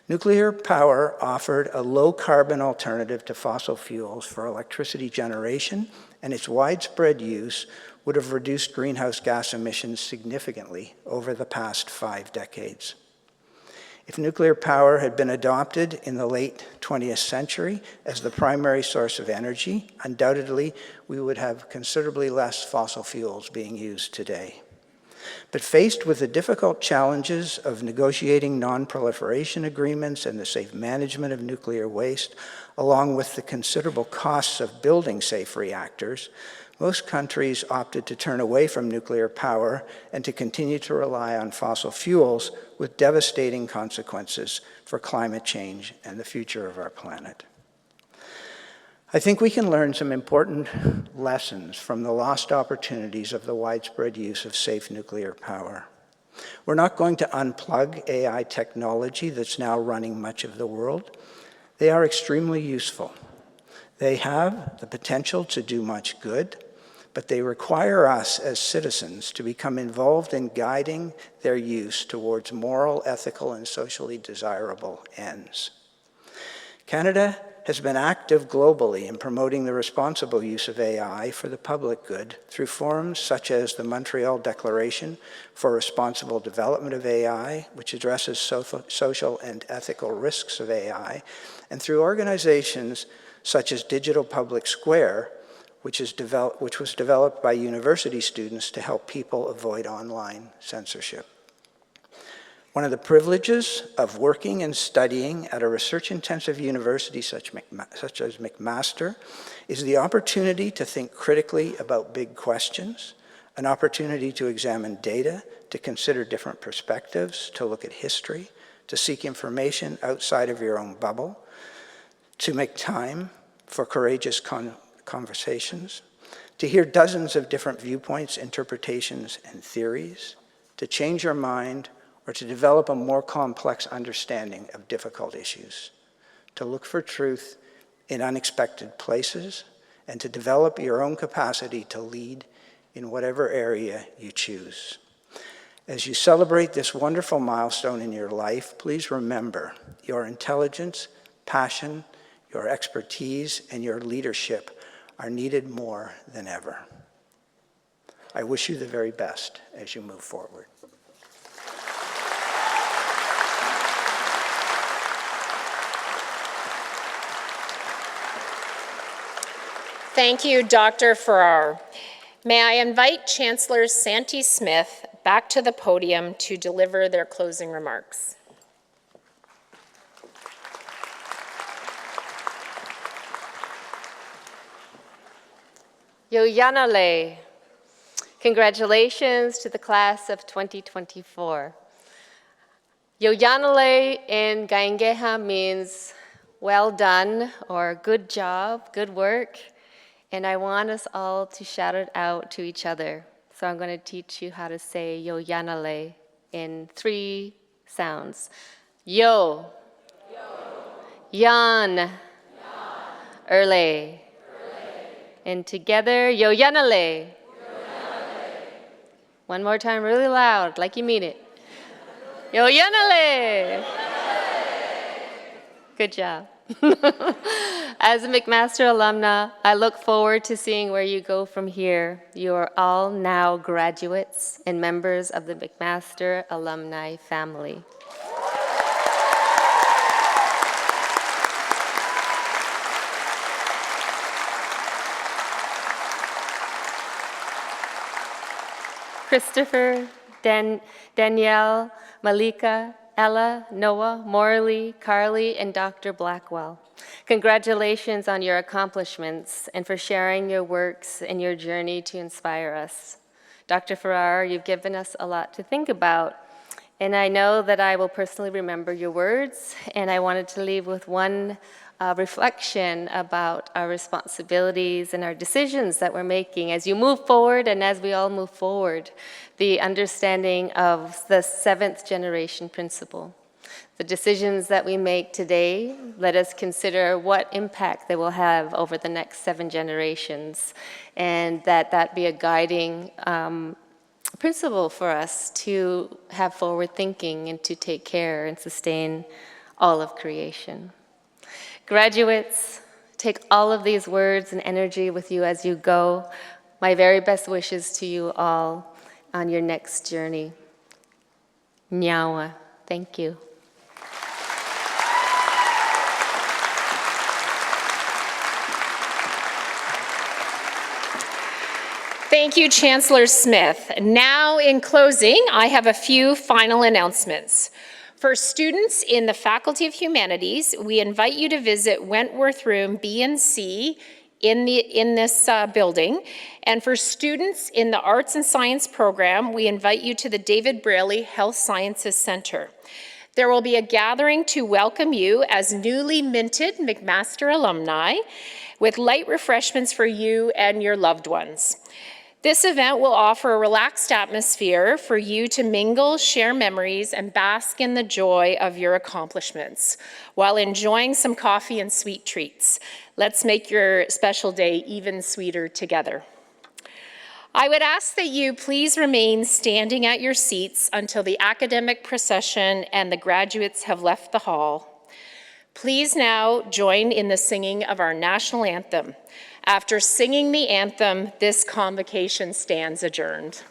Nuclear power offered a low-carbon alternative to fossil fuels for electricity generation, and its widespread use would have reduced greenhouse gas emissions significantly over the past 5 decades. If nuclear power had been adopted in the late 20th century as the primary source of energy, undoubtedly we would have considerably less fossil fuels being used today. But faced with the difficult challenges of negotiating non-proliferation agreements and the safe management of nuclear waste, along with the considerable costs of building safe reactors, most countries opted to turn away from nuclear power and to continue to rely on fossil fuels, with devastating consequences for climate change and the future of our planet. I think we can learn some important lessons from the lost opportunities of the widespread use of safe nuclear power. We're not going to unplug AI technology that's now running much of the world. They are extremely useful. They have the potential to do much good, but they require us as citizens to become involved in guiding their use towards moral, ethical, and socially desirable ends. Canada has been active globally in promoting the responsible use of AI for the public good through forums such as the Montreal Declaration for Responsible Development of AI, which addresses social and ethical risks of AI, and through organizations such as Digital Public Square, which was developed by university students to help people avoid online censorship. One of the privileges of working and studying at a research-intensive university such as McMaster is the opportunity to think critically about big questions, an opportunity to examine data, to consider different perspectives, to look at history, to seek information outside of your own bubble, to make time for courageous conversations, to hear dozens of different viewpoints, interpretations, and theories, to change your mind, or to develop a more complex understanding of difficult issues, to look for truth in unexpected places, and to develop your own capacity to lead in whatever area you choose. As you celebrate this wonderful milestone in your life, please remember your intelligence, passion, your expertise, and your leadership are needed more than ever. I wish you the very best as you move forward. Thank you, Dr. Farrar. May I invite Chancellor Santee Smith back to the podium to deliver their closing remarks. Yoyanale. Congratulations to the class of 2024. Yoyanale in Gaingeha means well done or good job, good work. And I want us all to shout it out to each other. So I'm going to teach you how to say Yoyanale in 3 sounds. Yo. Yo. Yan. Yan. Erle. And together, Yoyanale. One more time, really loud, like you mean it. Yoyanale. Good job. As a McMaster alumna, I look forward to seeing where you go from here. You are all now graduates and members of the McMaster alumni family. Christopher, Danielle, Malika, Ella, Noah, Morley, Carly, and Dr. Blackwell. Congratulations on your accomplishments and for sharing your works and your journey to inspire us. Dr. Farrar, you've given us a lot to think about, and I know that I will personally remember your words, and I wanted to leave with one reflection about our responsibilities and our decisions that we're making as you move forward and as we all move forward, the understanding of the 7th generation principle. The decisions that we make today, let us consider what impact they will have over the next 7 generations, and that be a guiding principle for us to have forward thinking and to take care and sustain all of creation. Graduates, take all of these words and energy with you as you go. My very best wishes to you all on your next journey. Nyawa. Thank you. Thank you, Chancellor Smith. Now, in closing, I have a few final announcements. For students in the Faculty of Humanities, we invite you to visit Wentworth Room B and C in this building. And for students in the Arts and Science program, we invite you to the David Braley Health Sciences Center. There will be a gathering to welcome you as newly minted McMaster alumni with light refreshments for you and your loved ones. This event will offer a relaxed atmosphere for you to mingle, share memories, and bask in the joy of your accomplishments while enjoying some coffee and sweet treats. Let's make your special day even sweeter together. I would ask that you please remain standing at your seats until the academic procession and the graduates have left the hall. Please now join in the singing of our national anthem. After singing the anthem, this convocation stands adjourned.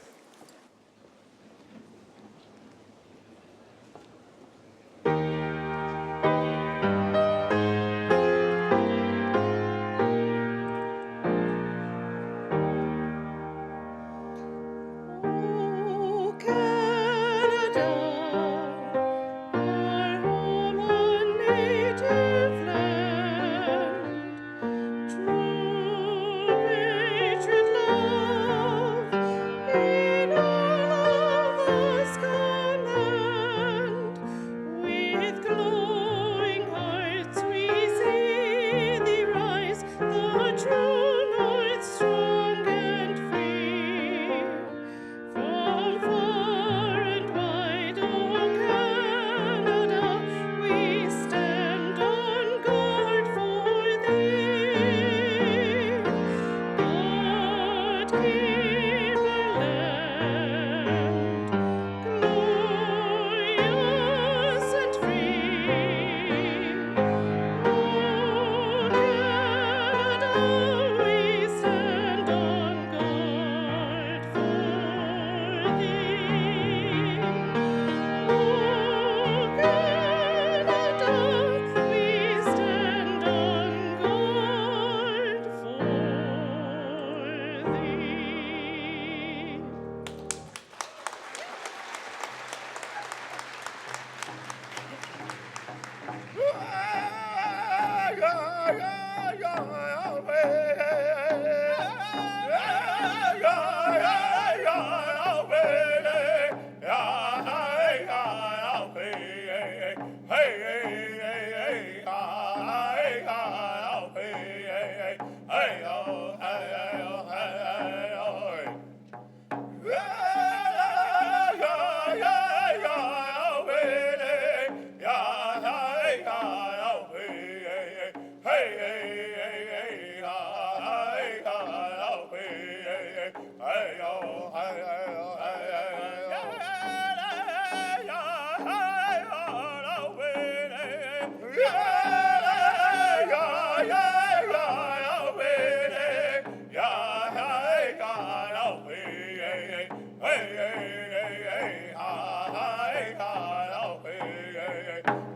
Yeah!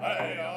Hey,